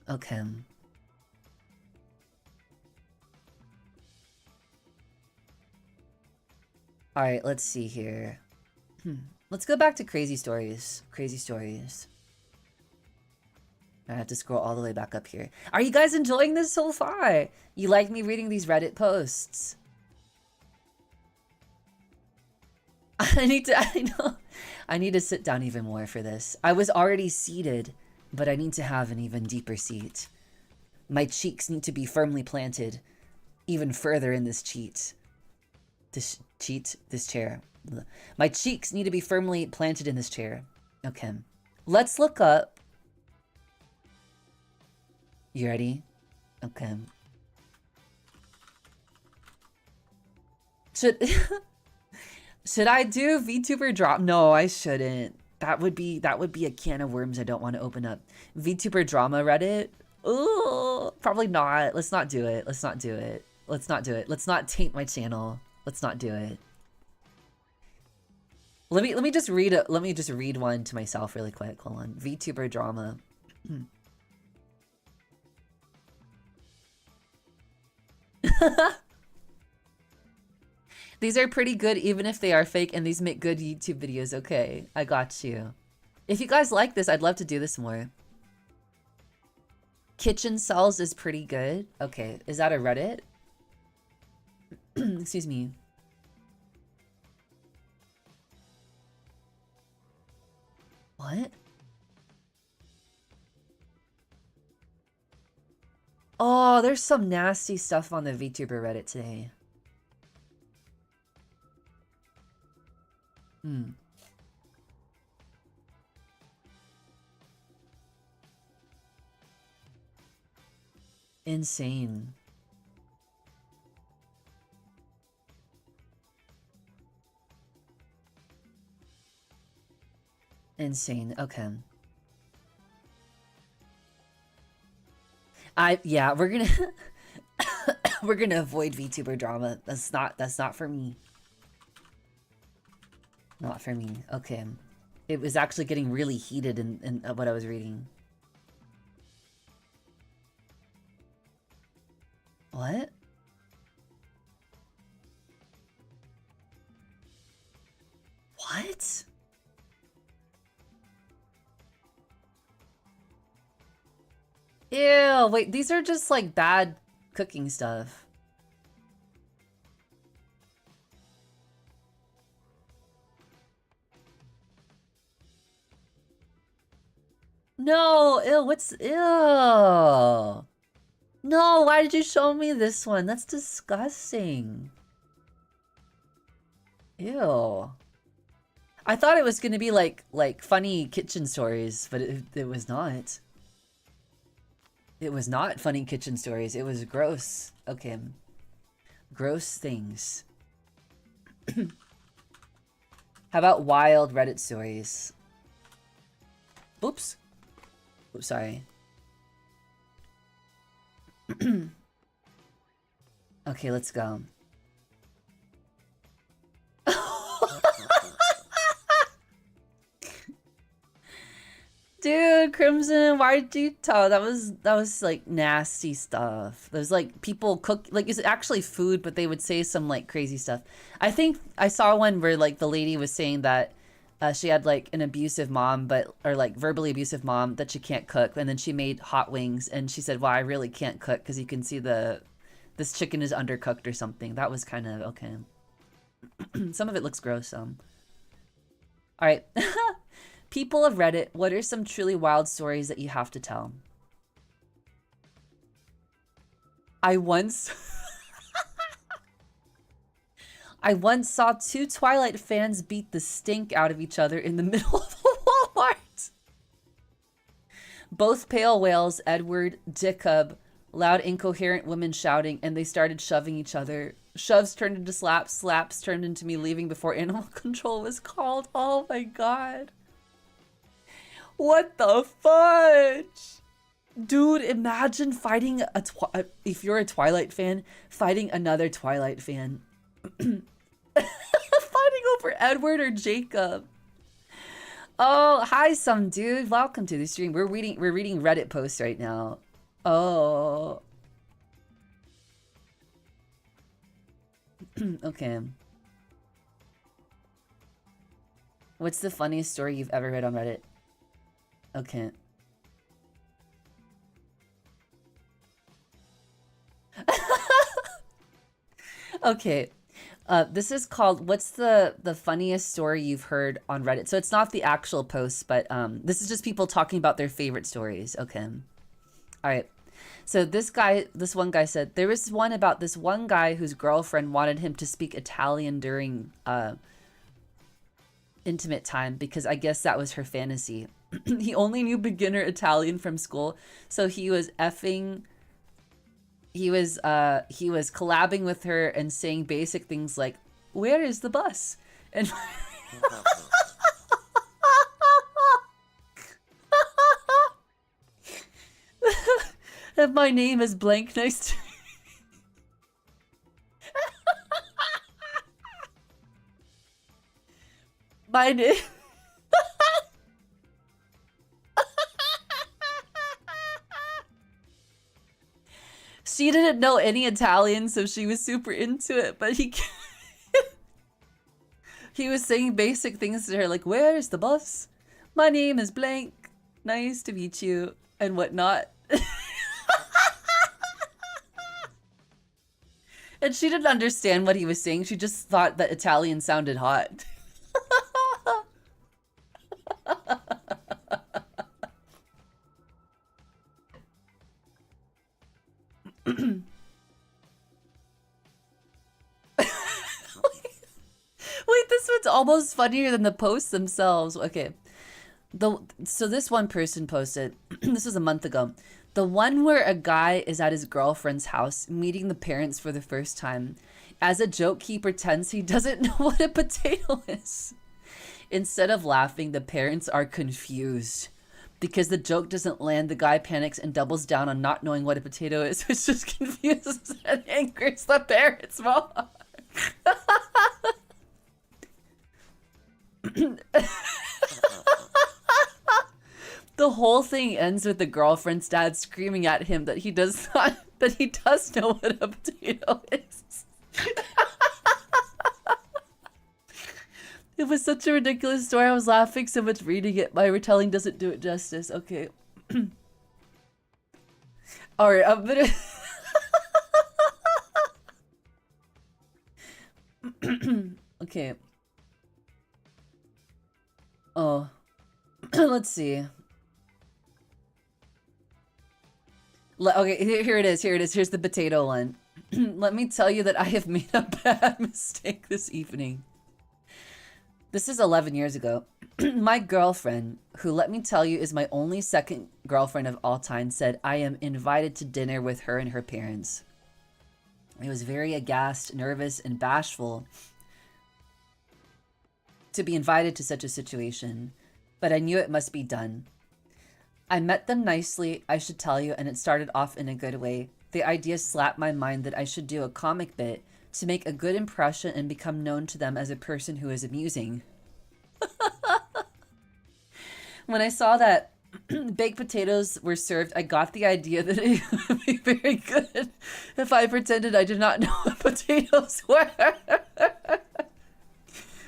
Okay. Alright, let's see here. Let's go back to crazy stories. Crazy stories. I have to scroll all the way back up here. Are you guys enjoying this so far? You like me reading these Reddit posts? I know. I need to sit down even more for this. I was already seated, but I need to have an even deeper seat. My cheeks need to be firmly planted even further in this this chair. My cheeks need to be firmly planted in this chair. Okay. Let's look up. You ready? Okay. Should I do VTuber drama? No, I shouldn't. That would be a can of worms I don't want to open up. VTuber drama Reddit? Ooh, probably not. Let's not do it. Let's not do it. Let's not do it. Let's not taint my channel. Let's not do it. Let me just read it. Let me just read one to myself really quick. Hold on. VTuber drama. These are pretty good even if they are fake, and these make good YouTube videos. Okay, I got you. If you guys like this, I'd love to do this more. Kitchen Cells is pretty good. Okay, is that a Reddit? Excuse me. What? Oh, there's some nasty stuff on the VTuber Reddit today. Insane. Insane. Okay. Yeah, we're gonna we're gonna avoid VTuber drama. That's not for me. Not for me. Okay. It was actually getting really heated in what I was reading. What? What? Ew, wait, these are just like bad cooking stuff. No, ew, what's, ew. No, why did you show me this one? That's disgusting. Ew. I thought it was gonna be like funny kitchen stories, but it was not. It was not funny kitchen stories. It was gross. Okay. Gross things. How about wild Reddit stories? Oops. Oops, sorry. Okay, let's go. Dude, Crimson, why did you tell? That was like nasty stuff. There's like people cook, like it's actually food, but they would say some like crazy stuff. I think I saw one where like the lady was saying that she had like an abusive mom, or like verbally abusive mom that she can't cook, and then she made hot wings, and she said, "Well, I really can't cook because you can see this chicken is undercooked or something." That was kind of okay. Some of it looks gross. All right. People of Reddit, what are some truly wild stories that you have to tell? I once saw two Twilight fans beat the stink out of each other in the middle of a Walmart. Both pale whales, Edward, Jacob, loud incoherent women shouting, and they started shoving each other. Shoves turned into slaps, slaps turned into me leaving before animal control was called. Oh my god. What the fudge? Dude, imagine fighting if you're a Twilight fan, fighting another Twilight fan. Fighting over Edward or Jacob. Oh, hi, some dude. Welcome to the stream. We're reading Reddit posts right now. Oh. Okay. What's the funniest story you've ever read on Reddit? Okay. Okay. This is called, what's the funniest story you've heard on Reddit? So it's not the actual post, but this is just people talking about their favorite stories. Okay. All right. So this one guy said, there was one about this one guy whose girlfriend wanted him to speak Italian during intimate time because I guess that was her fantasy. He only knew beginner Italian from school, so he was collabing with her and saying basic things like, "Where is the bus?" And and my name is blank. Nice to my name. She didn't know any Italian, so she was super into it, but he was saying basic things to her like, "Where's the bus? My name is blank. Nice to meet you," and whatnot. And she didn't understand what he was saying. She just thought that Italian sounded hot. Wait, this one's almost funnier than the posts themselves. Okay. So this one person posted, this was a month ago. The one where a guy is at his girlfriend's house meeting the parents for the first time. As a joke, he pretends he doesn't know what a potato is. Instead of laughing, the parents are confused. Because the joke doesn't land, the guy panics and doubles down on not knowing what a potato is, which just confuses and angers the parents more. The whole thing ends with the girlfriend's dad screaming at him that he does know what a potato is. It was such a ridiculous story. I was laughing so much reading it. My retelling doesn't do it justice. Okay. All right, I'm gonna. Okay. Oh. Let's see. Okay, here it is. Here's the potato one. Let me tell you that I have made a bad mistake this evening. This is 11 years ago. My girlfriend, who let me tell you is my only second girlfriend of all time, said I am invited to dinner with her and her parents. I was very aghast, nervous, and bashful to be invited to such a situation, but I knew it must be done. I met them nicely, I should tell you, and it started off in a good way. The idea slapped my mind that I should do a comic bit to make a good impression and become known to them as a person who is amusing. When I saw that baked potatoes were served, I got the idea that it would be very good if I pretended I did not know what potatoes were.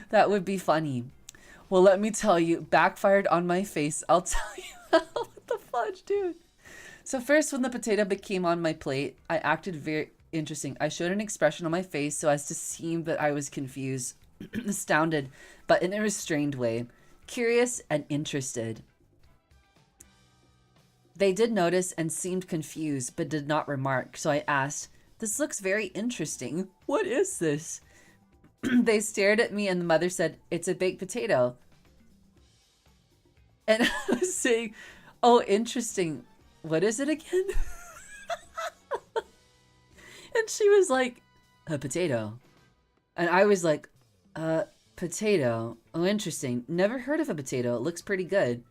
That would be funny. Well, let me tell you, backfired on my face. I'll tell you how. What the fudge, dude? So first, when the potato came on my plate, I acted very interesting. I showed an expression on my face so as to seem that I was confused, astounded, but in a restrained way, curious and interested. They did notice and seemed confused, but did not remark, so I asked, "This looks very interesting. What is this?" They stared at me and the mother said, "It's a baked potato." And I was saying, "Oh, interesting. What is it again?" And she was like, "A potato." And I was like, "Potato. Oh, interesting. Never heard of a potato. It looks pretty good."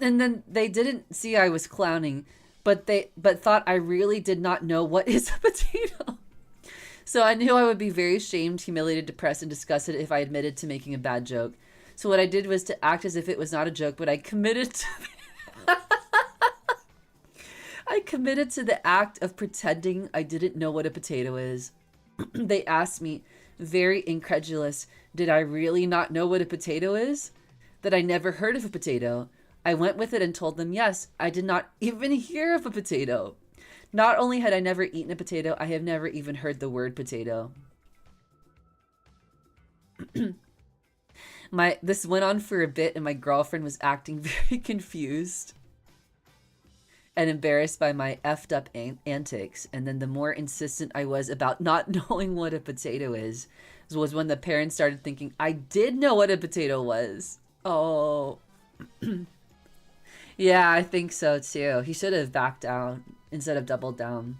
And then they didn't see I was clowning, but thought I really did not know what is a potato. So I knew I would be very shamed, humiliated, depressed, and disgusted if I admitted to making a bad joke. So what I did was to act as if it was not a joke, but I committed to I committed to the act of pretending I didn't know what a potato is. They asked me, very incredulous, did I really not know what a potato is? That I never heard of a potato. I went with it and told them, yes, I did not even hear of a potato. Not only had I never eaten a potato, I have never even heard the word potato. This went on for a bit and my girlfriend was acting very confused and embarrassed by my effed up antics. And then the more insistent I was about not knowing what a potato is, was when the parents started thinking I did know what a potato was. Oh. Yeah, I think so too. He should have backed down instead of doubled down.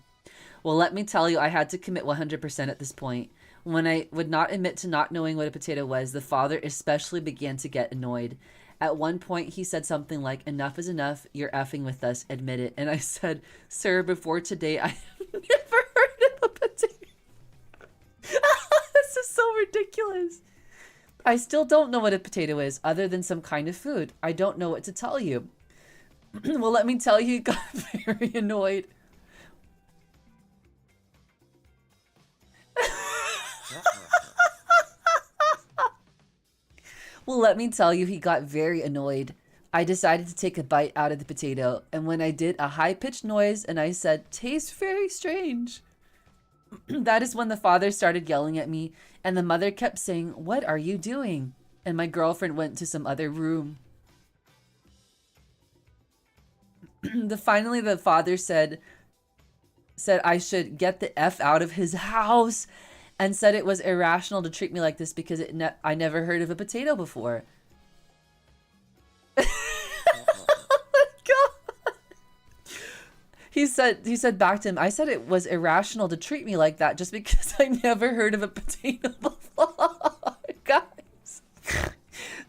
Well, let me tell you, I had to commit 100% at this point. When I would not admit to not knowing what a potato was, the father especially began to get annoyed. At one point, he said something like, enough is enough, you're effing with us, admit it. And I said, sir, before today, I have never heard of a potato. This is so ridiculous. I still don't know what a potato is, other than some kind of food. I don't know what to tell you. Well, let me tell you, he got very annoyed. Well, let me tell you, he got very annoyed. I decided to take a bite out of the potato, and when I did, a high-pitched noise, and I said, tastes very strange. That is when the father started yelling at me, and the mother kept saying, what are you doing? And my girlfriend went to some other room. Finally, the father said I should get the F out of his house, and said it was irrational to treat me like this because I never heard of a potato before. Oh my God. He said back to him, I said it was irrational to treat me like that just because I never heard of a potato before. Guys.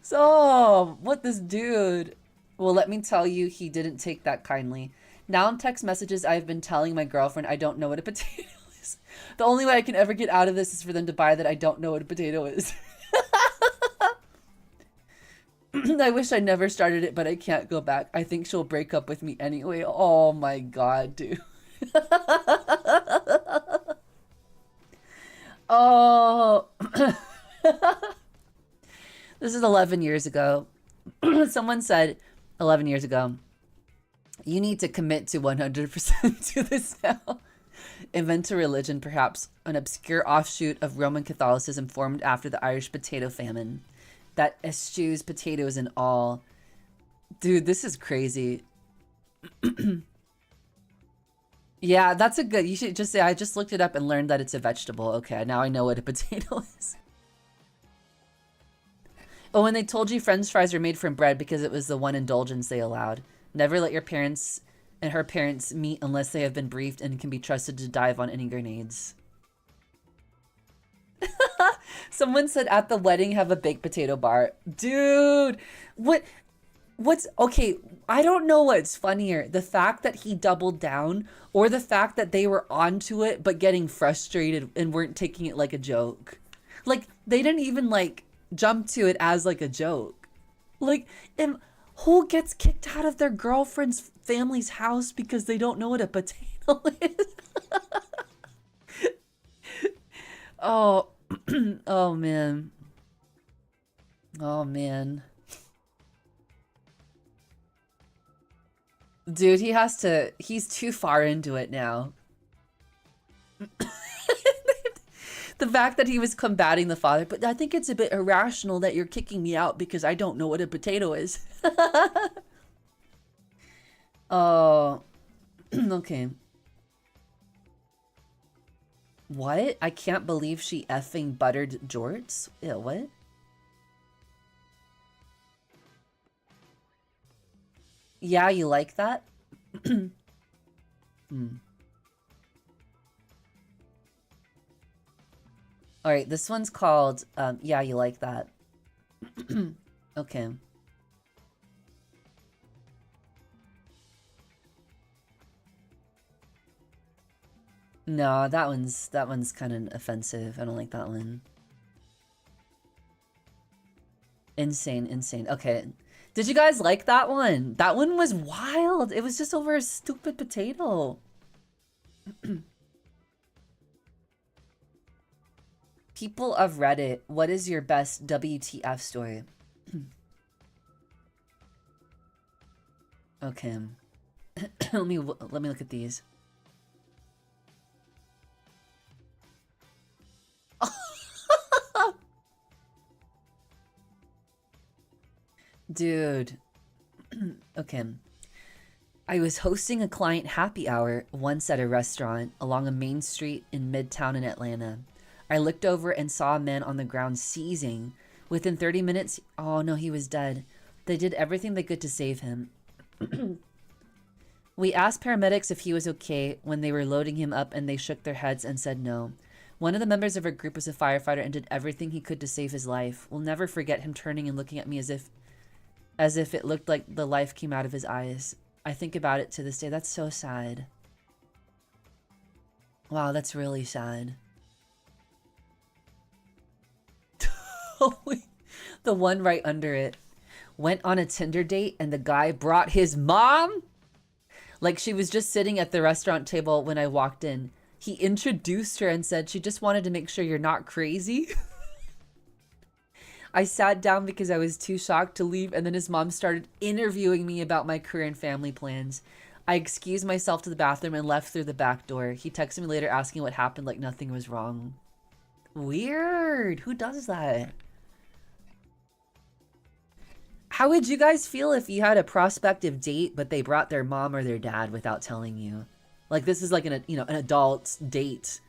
So, what this dude? Well, let me tell you, he didn't take that kindly. Now in text messages, I've been telling my girlfriend I don't know what a potato is. The only way I can ever get out of this is for them to buy that I don't know what a potato is. I wish I never started it, but I can't go back. I think she'll break up with me anyway. Oh my God, dude. Oh. This is 11 years ago. Someone said 11 years ago, you need to commit to 100% to this now. Invent a religion, perhaps an obscure offshoot of Roman Catholicism formed after the Irish potato famine that eschews potatoes and all. Dude, this is crazy. Yeah, that's a good, you should just say, I just looked it up and learned that it's a vegetable. Okay, now I know what a potato is. Oh, and they told you French fries are made from bread because it was the one indulgence they allowed. Never let your parents and her parents meet unless they have been briefed and can be trusted to dive on any grenades. Someone said at the wedding have a baked potato bar. Dude, what's okay, I don't know what's funnier, the fact that he doubled down or the fact that they were onto it but getting frustrated and weren't taking it like a joke. Like, they didn't even like jump to it as like a joke. Like, who gets kicked out of their girlfriend's family's house because they don't know what a potato is? Oh, oh man. Oh man. Dude, he's too far into it now. The fact that he was combating the father, but I think it's a bit irrational that you're kicking me out because I don't know what a potato is. Oh, okay. What? I can't believe she effing buttered jorts? Yeah, what? Yeah, you like that? All right, this one's called, yeah, you like that. Okay. No, that one's kind of offensive. I don't like that one. Insane, insane. Okay. Did you guys like that one? That one was wild. It was just over a stupid potato. People of Reddit, what is your best WTF story? Okay. let me look at these. Dude. Okay. I was hosting a client happy hour once at a restaurant along a main street in Midtown in Atlanta. I looked over and saw a man on the ground seizing. Within 30 minutes, oh no, he was dead. They did everything they could to save him. We asked paramedics if he was okay when they were loading him up, and they shook their heads and said no. One of the members of our group was a firefighter and did everything he could to save his life. We'll never forget him turning and looking at me as if it looked like the life came out of his eyes. I think about it to this day. That's so sad. Wow, that's really sad. Oh, wait. The one right under it. Went on a Tinder date and the guy brought his mom? Like she was just sitting at the restaurant table when I walked in. He introduced her and said she just wanted to make sure you're not crazy. I sat down because I was too shocked to leave, and then his mom started interviewing me about my career and family plans. I excused myself to the bathroom and left through the back door. He texted me later asking what happened, like nothing was wrong. Weird. Who does that? How would you guys feel if you had a prospective date, but they brought their mom or their dad without telling you? Like this is like an adult date.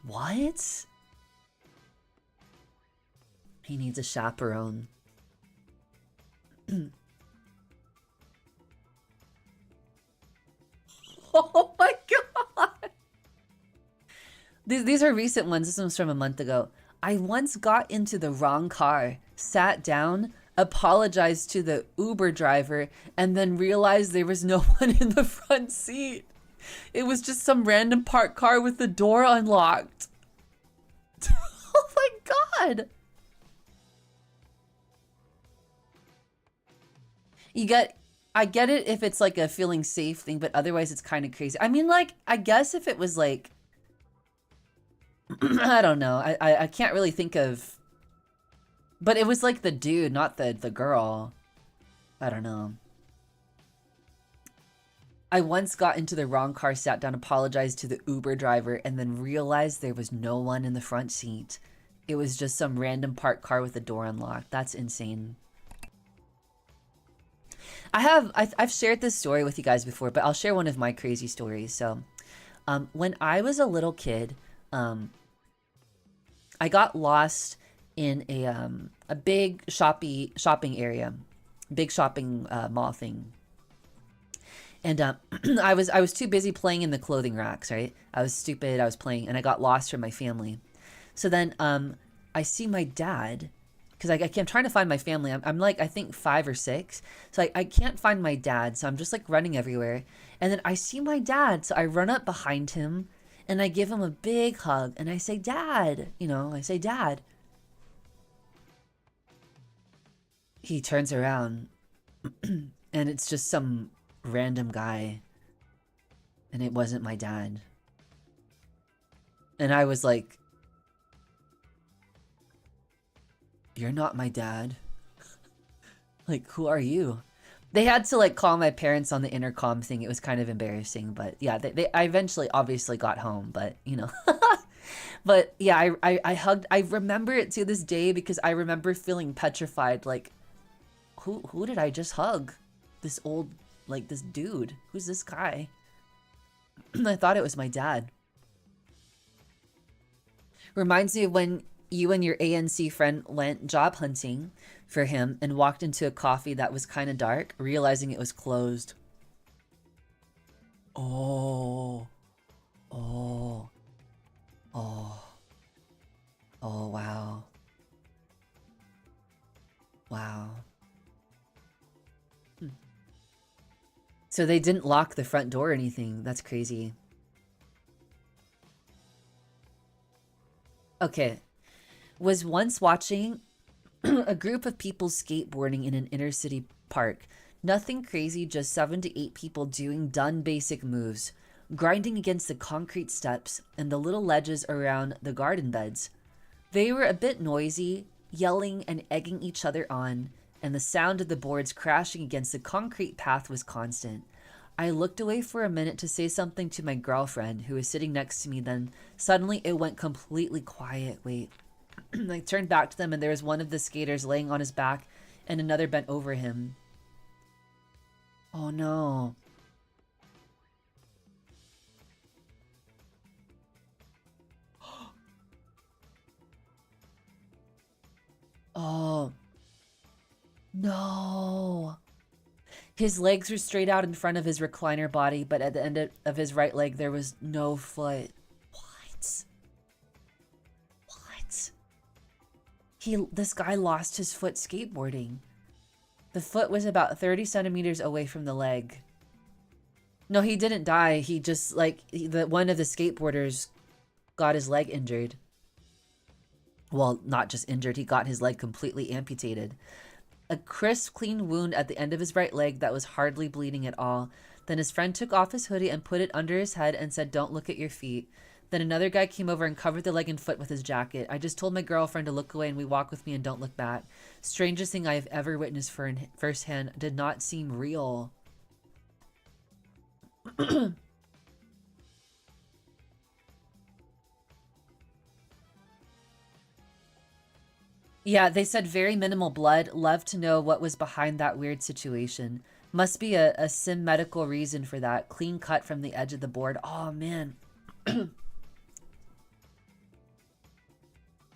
What? He needs a chaperone. Oh my god! These are recent ones. This one's from a month ago. I once got into the wrong car, sat down, apologized to the Uber driver, and then realized there was no one in the front seat. It was just some random parked car with the door unlocked. Oh my god! I get it if it's like a feeling safe thing, but otherwise it's kind of crazy. I mean, like, I guess if it was like, I don't know. I can't really think of, but it was like the dude, not the girl. I don't know. I once got into the wrong car, sat down, apologized to the Uber driver, and then realized there was no one in the front seat. It was just some random parked car with the door unlocked. That's insane. I've shared this story with you guys before, but I'll share one of my crazy stories. So, when I was a little kid, I got lost in a big shopping area, big shopping mall thing. And I was too busy playing in the clothing racks, right? I was stupid, I was playing, and I got lost from my family. So then I see my dad, because I'm trying to find my family. I'm like, I think 5 or 6. So I can't find my dad, so I'm just like running everywhere. And then I see my dad, so I run up behind him, and I give him a big hug, and I say, Dad, I say, Dad. He turns around, and it's just some random guy, and it wasn't my dad. And I was like, you're not my dad. Like, who are you? They had to like call my parents on the intercom thing. It was kind of embarrassing, but yeah, I eventually obviously got home, but but yeah, I hugged. I remember it to this day because I remember feeling petrified. Like, who did I just hug? This old, like, this dude. Who's this guy? I thought it was my dad. Reminds me of when you and your ANC friend went job hunting for him and walked into a coffee that was kind of dark, realizing it was closed. Oh. Oh. Oh. Oh, wow. Wow. So they didn't lock the front door or anything. That's crazy. Okay. Was once watching a group of people skateboarding in an inner city park. Nothing crazy, just 7 to 8 people doing done basic moves, grinding against the concrete steps and the little ledges around the garden beds. They were a bit noisy, yelling and egging each other on, and the sound of the boards crashing against the concrete path was constant. I looked away for a minute to say something to my girlfriend, who was sitting next to me, then suddenly it went completely quiet. Wait. I turned back to them, and there was one of the skaters laying on his back and another bent over him. Oh no. Oh no. His legs were straight out in front of his recliner body, but at the end of his right leg there was no foot. What? What? This guy lost his foot skateboarding. The foot was about 30 centimeters away from the leg. No, he didn't die. He just, like, one of the skateboarders got his leg injured. Well, not just injured, he got his leg completely amputated. A crisp, clean wound at the end of his right leg that was hardly bleeding at all. Then his friend took off his hoodie and put it under his head and said, "Don't look at your feet." Then another guy came over and covered the leg and foot with his jacket. I just told my girlfriend to look away and we walk with me and don't look back. Strangest thing I've ever witnessed firsthand. Did not seem real. Yeah, they said very minimal blood. Love to know what was behind that weird situation. Must be a sim medical reason for that. Clean cut from the edge of the board. Oh, man.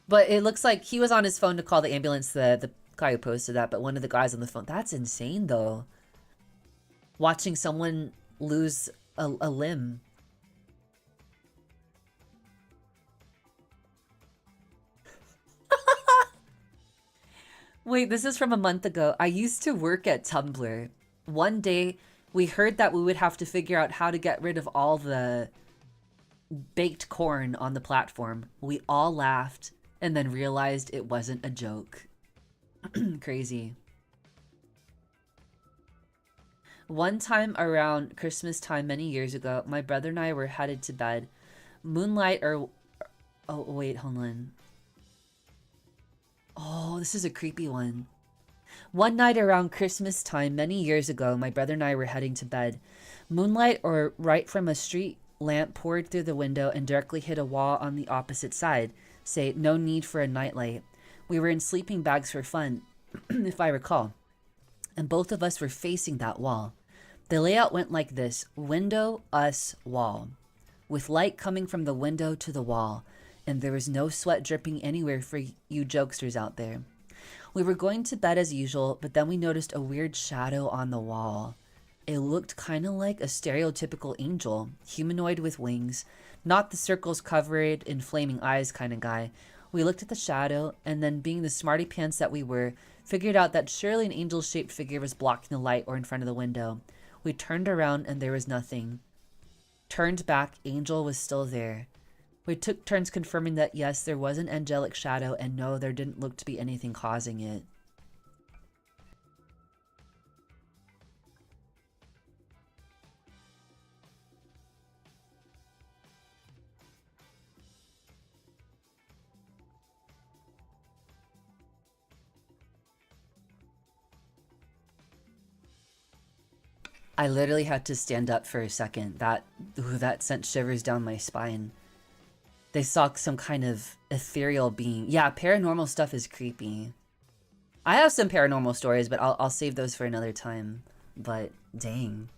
But it looks like he was on his phone to call the ambulance, the guy who posted that, but one of the guys on the phone. That's insane, though. Watching someone lose a limb. Wait, this is from a month ago. I used to work at Tumblr. One day, we heard that we would have to figure out how to get rid of all the baked corn on the platform. We all laughed and then realized it wasn't a joke. Crazy. One time around Christmas time many years ago, my brother and I were headed to bed. Moonlight or... Oh, wait, hold on. Oh, this is a creepy one. One night around Christmas time many years ago, my brother and I were heading to bed. Moonlight or right from a street lamp poured through the window and directly hit a wall on the opposite side. Say, no need for a nightlight. We were in sleeping bags for fun, if I recall. And both of us were facing that wall. The layout went like this: window, us, wall. With light coming from the window to the wall. And there was no sweat dripping anywhere for you jokesters out there. We were going to bed as usual, but then we noticed a weird shadow on the wall. It looked kind of like a stereotypical angel, humanoid with wings, not the circles covered in flaming eyes kind of guy. We looked at the shadow, and then being the smarty pants that we were, figured out that surely an angel-shaped figure was blocking the light or in front of the window. We turned around and there was nothing. Turned back, angel was still there. We took turns confirming that yes, there was an angelic shadow, and no, there didn't look to be anything causing it. I literally had to stand up for a second. That sent shivers down my spine. They saw some kind of ethereal being. Yeah, paranormal stuff is creepy. I have some paranormal stories, but I'll save those for another time. But dang.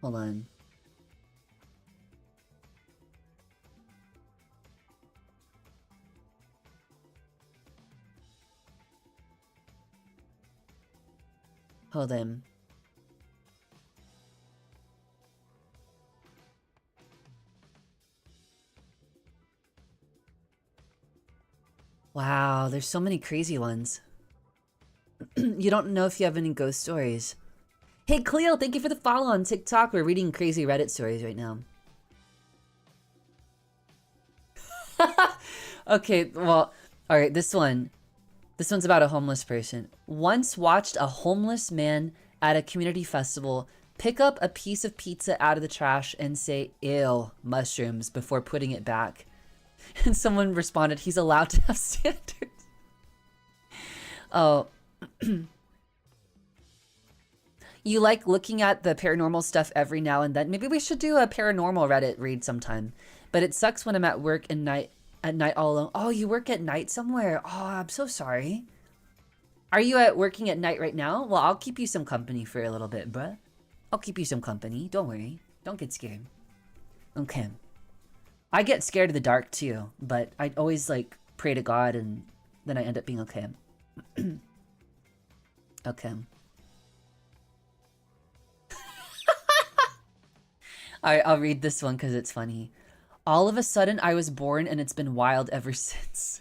Hold on. Hold on. Wow, there's so many crazy ones. You don't know if you have any ghost stories. Hey Cleo, thank you for the follow on TikTok. We're reading crazy Reddit stories right now. Okay, well, all right, this one's about a homeless person. Once watched a homeless man at a community festival pick up a piece of pizza out of the trash and say, "Ew, mushrooms," before putting it back. And someone responded, "He's allowed to have standards." Oh. You like looking at the paranormal stuff every now and then. Maybe we should do a paranormal Reddit read sometime. But it sucks when I'm at work at night all alone. Oh, you work at night somewhere? Oh, I'm so sorry. Are you working at night right now? Well, I'll keep you some company for a little bit, bruh. I'll keep you some company. Don't worry. Don't get scared. Okay. I get scared of the dark too, but I always like pray to God and then I end up being okay. Okay. Alright, I'll read this one because it's funny. All of a sudden, I was born and it's been wild ever since.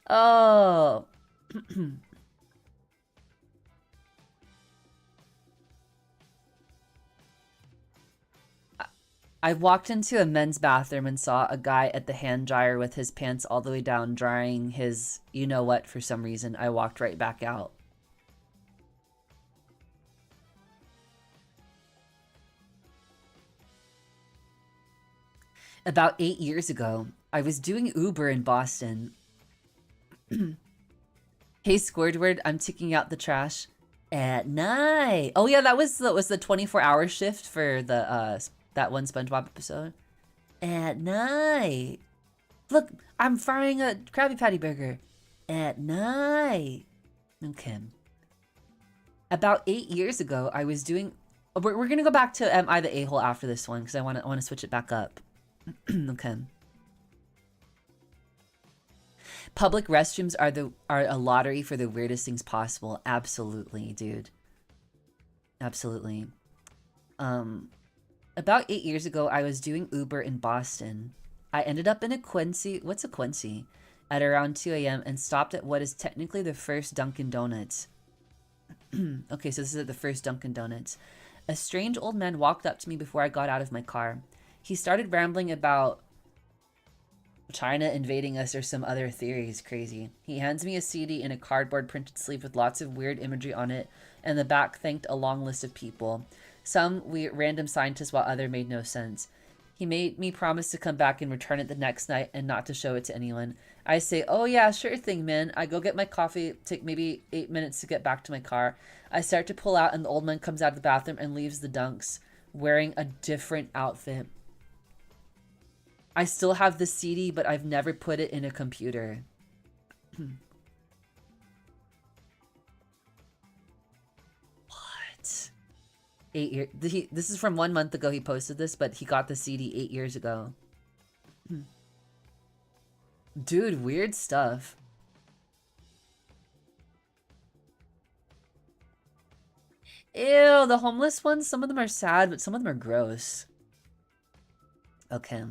Oh. I walked into a men's bathroom and saw a guy at the hand dryer with his pants all the way down drying his you-know-what for some reason. I walked right back out. About 8 years ago, I was doing Uber in Boston. Hey Squidward, I'm taking out the trash at night. Oh yeah, that was the 24-hour shift for the that one SpongeBob episode. At night. Look, I'm frying a Krabby Patty burger. At night. Okay. About 8 years ago, I was doing. We're gonna go back to Am I the A-hole after this one because I want to switch it back up. Okay. Public restrooms are a lottery for the weirdest things possible. Absolutely, dude. Absolutely. About 8 years ago, I was doing Uber in Boston. I ended up in a Quincy. What's a Quincy? At around 2 a.m. and stopped at what is technically the first Dunkin' Donuts. Okay, so this is at the first Dunkin' Donuts. A strange old man walked up to me before I got out of my car. He started rambling about China invading us or some other theories. Crazy. He hands me a CD in a cardboard printed sleeve with lots of weird imagery on it, and the back thanked a long list of people. Some random scientists, while other made no sense. He made me promise to come back and return it the next night and not to show it to anyone. I say, "Oh yeah, sure thing, man." I go get my coffee, take maybe 8 minutes to get back to my car. I start to pull out and the old man comes out of the bathroom and leaves the dunks, wearing a different outfit. I still have the CD, but I've never put it in a computer. What? 8 years. This is from 1 month ago he posted this, but he got the CD 8 years ago. Dude, weird stuff. Ew, the homeless ones, some of them are sad, but some of them are gross. Okay.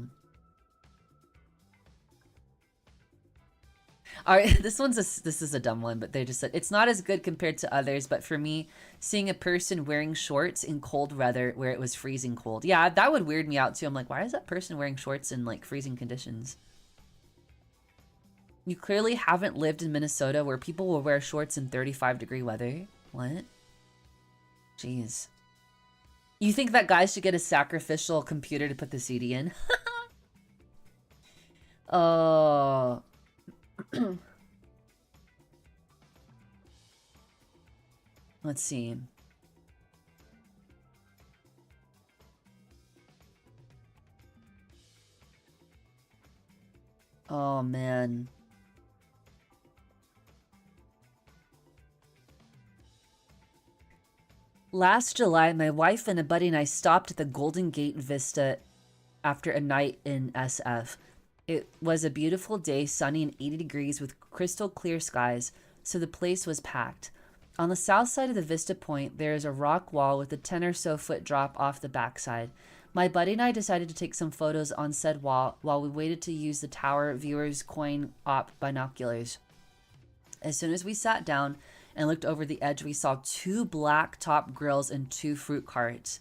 All right, this is a dumb one, but they just said it's not as good compared to others, but for me, seeing a person wearing shorts in cold weather where it was freezing cold. Yeah, that would weird me out too. I'm like, why is that person wearing shorts in like freezing conditions? You clearly haven't lived in Minnesota where people will wear shorts in 35-degree weather. What? Jeez. You think that guy should get a sacrificial computer to put the CD in? Oh. Let's see. Oh man. Last July, my wife and a buddy and I stopped at the Golden Gate Vista after a night in SF. It was a beautiful day, sunny and 80 degrees with crystal clear skies, so the place was packed. On the south side of the Vista Point, there is a rock wall with a 10 or so foot drop off the backside. My buddy and I decided to take some photos on said wall while we waited to use the tower viewer's coin op binoculars. As soon as we sat down and looked over the edge, we saw 2 black top grills and 2 fruit carts.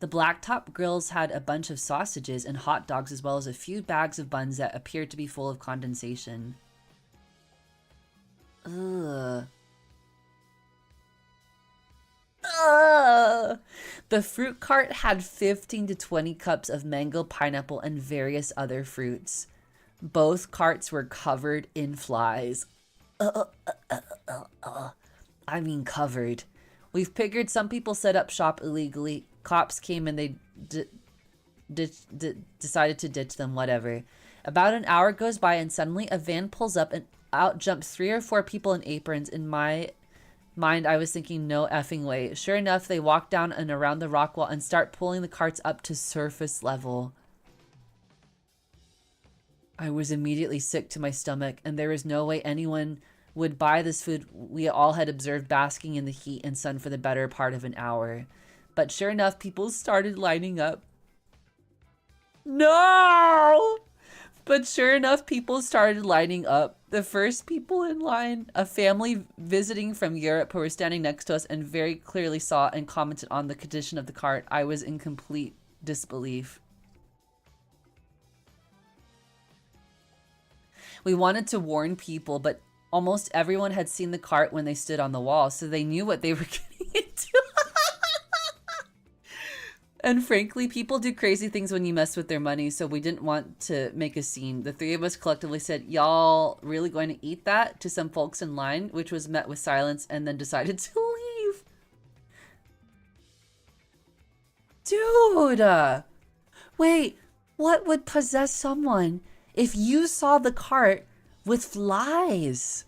The black top grills had a bunch of sausages and hot dogs, as well as a few bags of buns that appeared to be full of condensation. Ugh. Ugh. The fruit cart had 15 to 20 cups of mango, pineapple, and various other fruits. Both carts were covered in flies. I mean covered. We've figured some people set up shop illegally. Cops came and they decided to ditch them, whatever. About an hour goes by and suddenly a van pulls up and out jump 3 or 4 people in aprons. In my mind, I was thinking, no effing way. Sure enough, they walk down and around the rock wall and start pulling the carts up to surface level. I was immediately sick to my stomach, and there was no way anyone would buy this food we all had observed basking in the heat and sun for the better part of an hour. But sure enough, people started lining up. No! But sure enough, people started lining up. The first people in line, a family visiting from Europe who were standing next to us and very clearly saw and commented on the condition of the cart. I was in complete disbelief. We wanted to warn people, but almost everyone had seen the cart when they stood on the wall, so they knew what they were getting into. And frankly, people do crazy things when you mess with their money, so we didn't want to make a scene. The 3 of us collectively said, y'all really going to eat that, to some folks in line, which was met with silence, and then decided to leave. Dude! Wait, what would possess someone if you saw the cart with flies?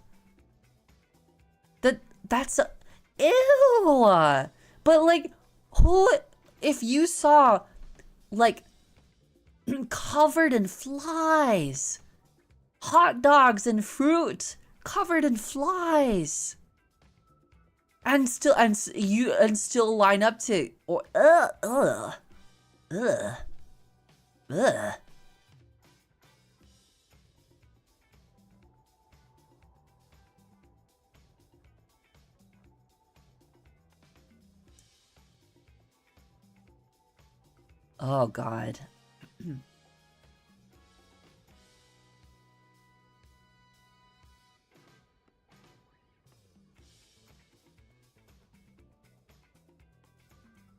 That's a, ew! But like, who... If you saw, like, covered in flies, hot dogs and fruit covered in flies, and still line up to, or ugh. Oh, God.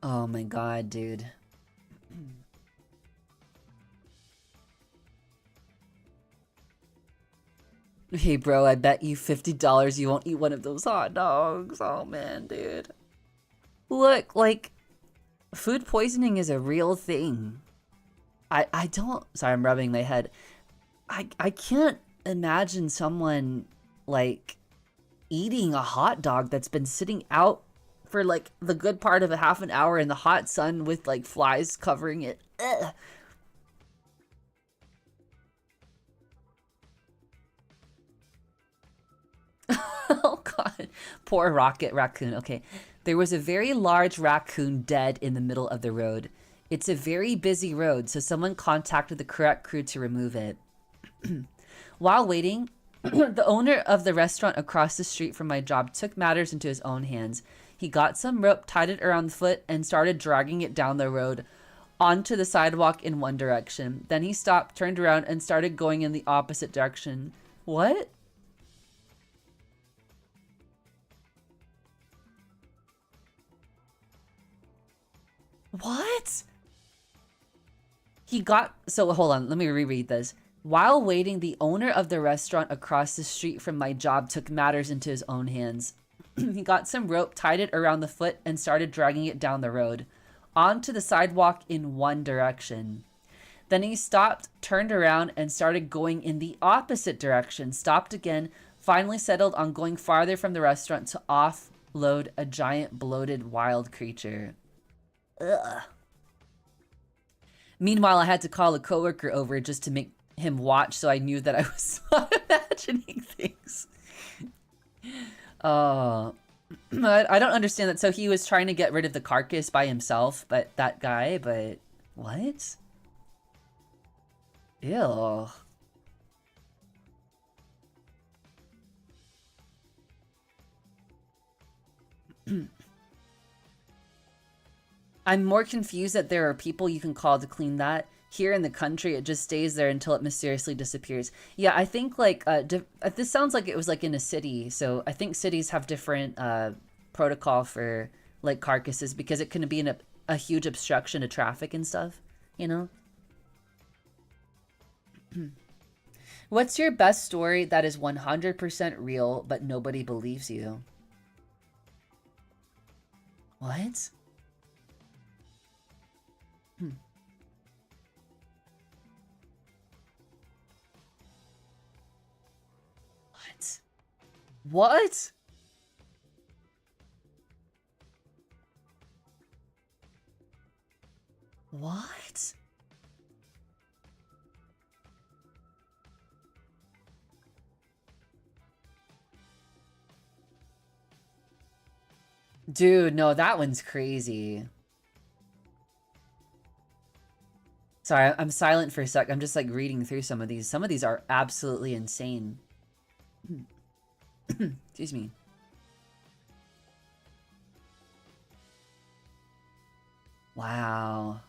Oh, my God, dude. Hey, bro, I bet you $50 you won't eat one of those hot dogs. Oh, man, dude. Look, like... Food poisoning is a real thing. I don't... Sorry, I'm rubbing my head. I can't imagine someone, like, eating a hot dog that's been sitting out for, like, the good part of a half an hour in the hot sun with, like, flies covering it. Ugh. Oh, God. Poor raccoon. Okay. There was a very large raccoon dead in the middle of the road. It's a very busy road, so someone contacted the correct crew to remove it. While waiting, the owner of the restaurant across the street from my job took matters into his own hands. He got some rope, tied it around the foot, and started dragging it down the road onto the sidewalk in one direction. Then he stopped, turned around, and started going in the opposite direction. What? What? So hold on, let me reread this. While waiting, the owner of the restaurant across the street from my job took matters into his own hands. He got some rope, tied it around the foot, and started dragging it down the road, onto the sidewalk in one direction. Then he stopped, turned around, and started going in the opposite direction, stopped again, finally settled on going farther from the restaurant to offload a giant bloated wild creature. Ugh. Meanwhile, I had to call a coworker over just to make him watch, so I knew that I was not imagining things. I don't understand that. So he was trying to get rid of the carcass by himself, but what? Ew. I'm more confused that there are people you can call to clean that. Here in the country, it just stays there until it mysteriously disappears. Yeah, I think like this sounds like it was like in a city. So I think cities have different protocol for like carcasses because it can be a huge obstruction to traffic and stuff, you know? What's your best story that is 100% real but nobody believes you? What? What? What? Dude, no, that one's crazy. Sorry, I'm silent for a sec. I'm just like reading through some of these. Some of these are absolutely insane. Excuse me. Wow.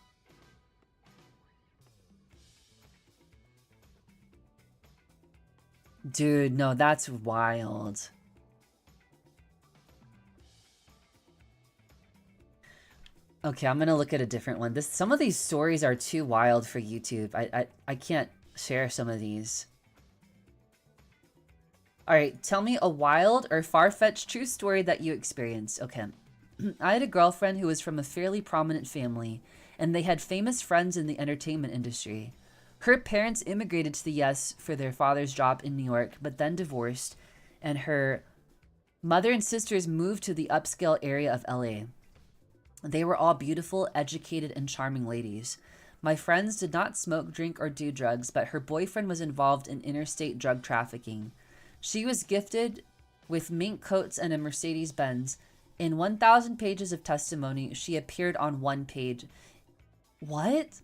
Dude, no, that's wild. Okay, I'm gonna look at a different one. Some of these stories are too wild for YouTube. I can't share some of these. Alright, tell me a wild or far-fetched true story that you experienced. Okay. I had a girlfriend who was from a fairly prominent family, and they had famous friends in the entertainment industry. Her parents immigrated to the US for their father's job in New York, but then divorced, and her mother and sisters moved to the upscale area of LA. They were all beautiful, educated, and charming ladies. My friends did not smoke, drink, or do drugs, but her boyfriend was involved in interstate drug trafficking. She was gifted with mink coats and a Mercedes-Benz. In 1,000 pages of testimony, she appeared on one page. What?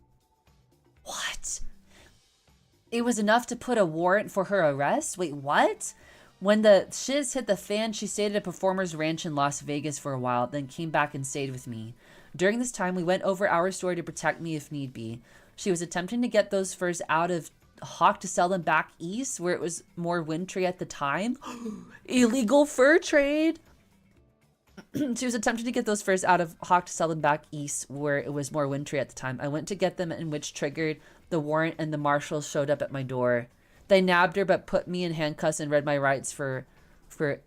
What? It was enough to put a warrant for her arrest? Wait, what? When the shiz hit the fan, she stayed at a performer's ranch in Las Vegas for a while, then came back and stayed with me. During this time, we went over our story to protect me if need be. She was attempting to get those furs out of Hawk to sell them back east, where it was more wintry at the time. Illegal fur trade! She was attempting to get those furs out of Hawk to sell them back east, where it was more wintry at the time. I went to get them, in which triggered the warrant, and the marshals showed up at my door. They nabbed her, but put me in handcuffs and read my rights for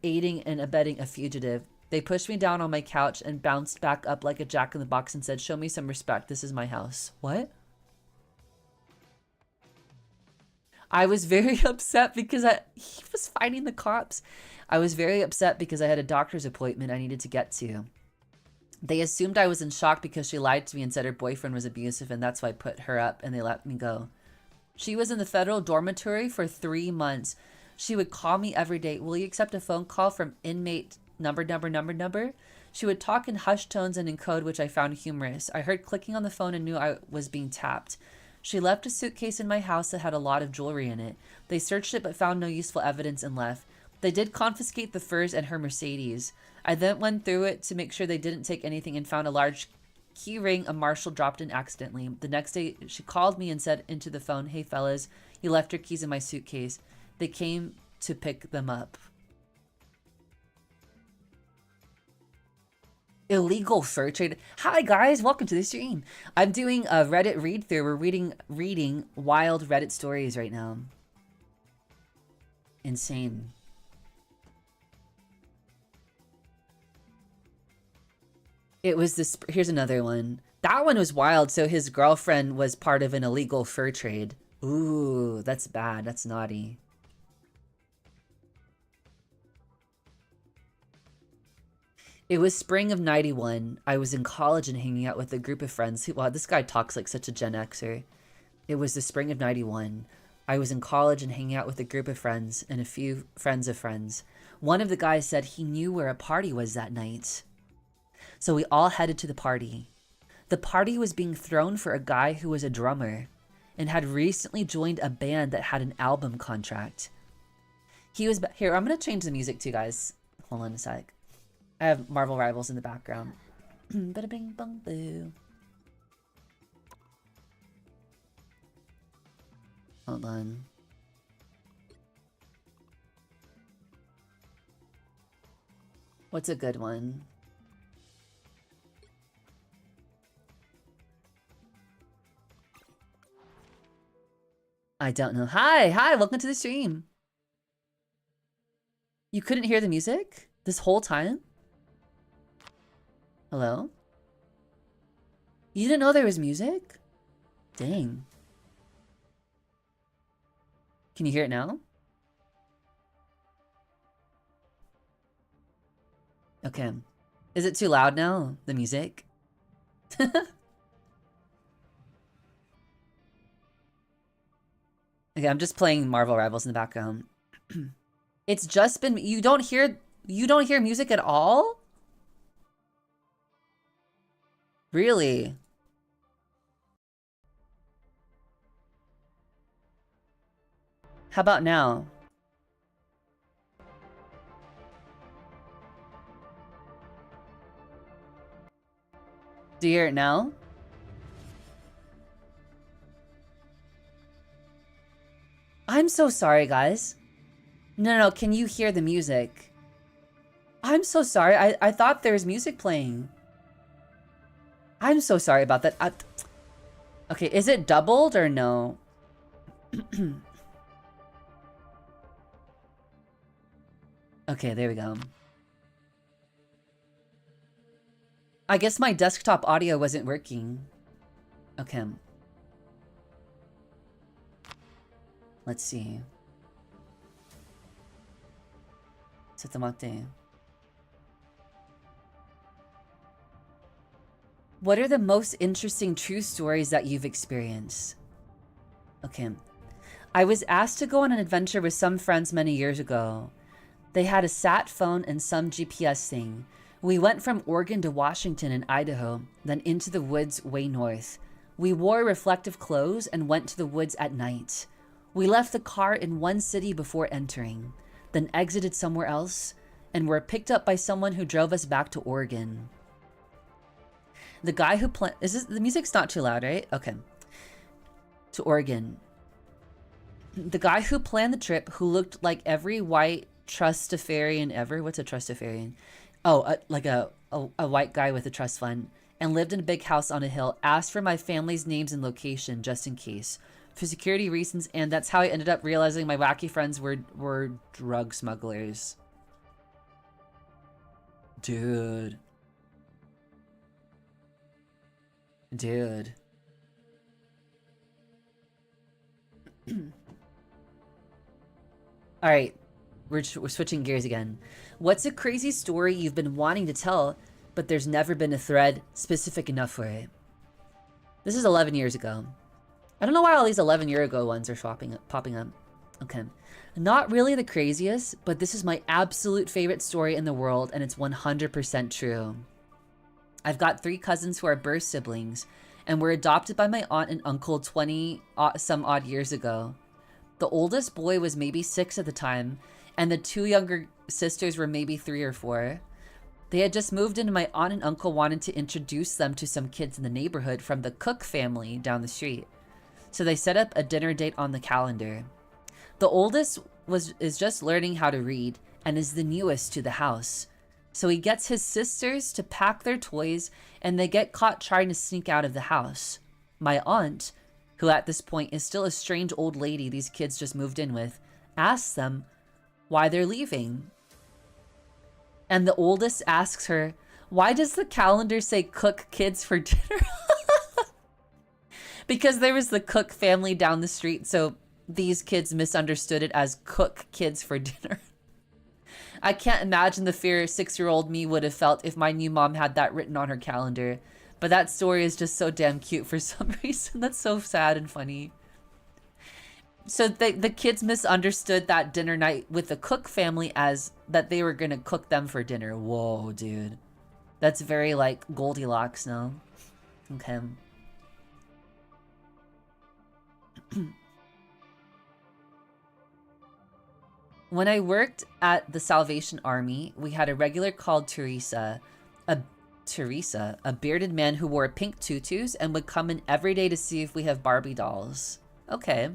aiding and abetting a fugitive. They pushed me down on my couch and bounced back up like a jack-in-the-box and said, "Show me some respect. This is my house." What? I was very upset because he was fighting the cops. I was very upset because I had a doctor's appointment I needed to get to. They assumed I was in shock because she lied to me and said her boyfriend was abusive, and that's why I put her up and they let me go. She was in the federal dormitory for 3 months. She would call me every day. "Will you accept a phone call from inmate number?" She would talk in hushed tones and in code, which I found humorous. I heard clicking on the phone and knew I was being tapped. She left a suitcase in my house that had a lot of jewelry in it. They searched it but found no useful evidence and left. They did confiscate the furs and her Mercedes. I then went through it to make sure they didn't take anything and found a large key ring a marshal dropped in accidentally. The next day, she called me and said into the phone, "Hey fellas, you left your keys in my suitcase." They came to pick them up. Illegal fur trade. Hi guys, welcome to the stream. I'm doing a Reddit read through. We're reading wild Reddit stories right now. Insane. It was this. Here's another one. That one was wild. So his girlfriend was part of an illegal fur trade. Ooh, that's bad. That's naughty. It was spring of 91. I was in college and hanging out with a group of friends. Wow, this guy talks like such a Gen Xer. It was the spring of 91. I was in college and hanging out with a group of friends and a few friends of friends. One of the guys said he knew where a party was that night. So we all headed to the party. The party was being thrown for a guy who was a drummer and had recently joined a band that had an album contract. He was here. I'm going to change the music too, guys. Hold on a sec. I have Marvel Rivals in the background. Bada bing bong boo. Hold on. What's a good one? I don't know. Hi, welcome to the stream. You couldn't hear the music this whole time? Hello? You didn't know there was music? Dang. Can you hear it now? Okay. Is it too loud now, the music? Okay, I'm just playing Marvel Rivals in the background. It's just been you don't hear music at all? Really? How about now? Do you hear it now? I'm so sorry, guys. No, can you hear the music? I'm so sorry. I thought there was music playing. I'm so sorry about that. Okay, is it doubled or no? Okay, there we go. I guess my desktop audio wasn't working. Okay. Let's see. Tsutamate. What are the most interesting true stories that you've experienced? Okay. I was asked to go on an adventure with some friends many years ago. They had a sat phone and some GPS thing. We went from Oregon to Washington and Idaho, then into the woods way north. We wore reflective clothes and went to the woods at night. We left the car in one city before entering, then exited somewhere else, and were picked up by someone who drove us back to Oregon. The guy who the music's not too loud, right? Okay. To Oregon. The guy who planned the trip, who looked like every white trustafarian ever. What's a trustafarian? Oh, like a white guy with a trust fund, and lived in a big house on a hill, asked for my family's names and location just in case, for security reasons, and that's how I ended up realizing my wacky friends were drug smugglers. Dude. All right, we're switching gears again. What's a crazy story you've been wanting to tell, but there's never been a thread specific enough for it? This is 11 years ago. I don't know why all these 11-year ago ones are popping up. Okay. Not really the craziest, but this is my absolute favorite story in the world, and it's 100% true. I've got 3 cousins who are birth siblings, and were adopted by my aunt and uncle 20 some odd years ago. The oldest boy was maybe 6 at the time, and the 2 younger sisters were maybe 3 or 4. They had just moved in, and my aunt and uncle wanted to introduce them to some kids in the neighborhood from the Cook family down the street. So they set up a dinner date on the calendar. The oldest is just learning how to read and is the newest to the house. So he gets his sisters to pack their toys, and they get caught trying to sneak out of the house. My aunt, who at this point is still a strange old lady these kids just moved in with, asks them why they're leaving. And the oldest asks her, why does the calendar say Cook kids for dinner? Because there was the Cook family down the street, so these kids misunderstood it as Cook kids for dinner. I can't imagine the fear 6-year-old me would have felt if my new mom had that written on her calendar. But that story is just so damn cute for some reason. That's so sad and funny. So the kids misunderstood that dinner night with the Cook family as that they were going to cook them for dinner. Whoa, dude. That's very, like, Goldilocks, no? Okay. When I worked at the Salvation Army, we had a regular called Teresa, a bearded man who wore pink tutus and would come in every day to see if we have Barbie dolls. Okay.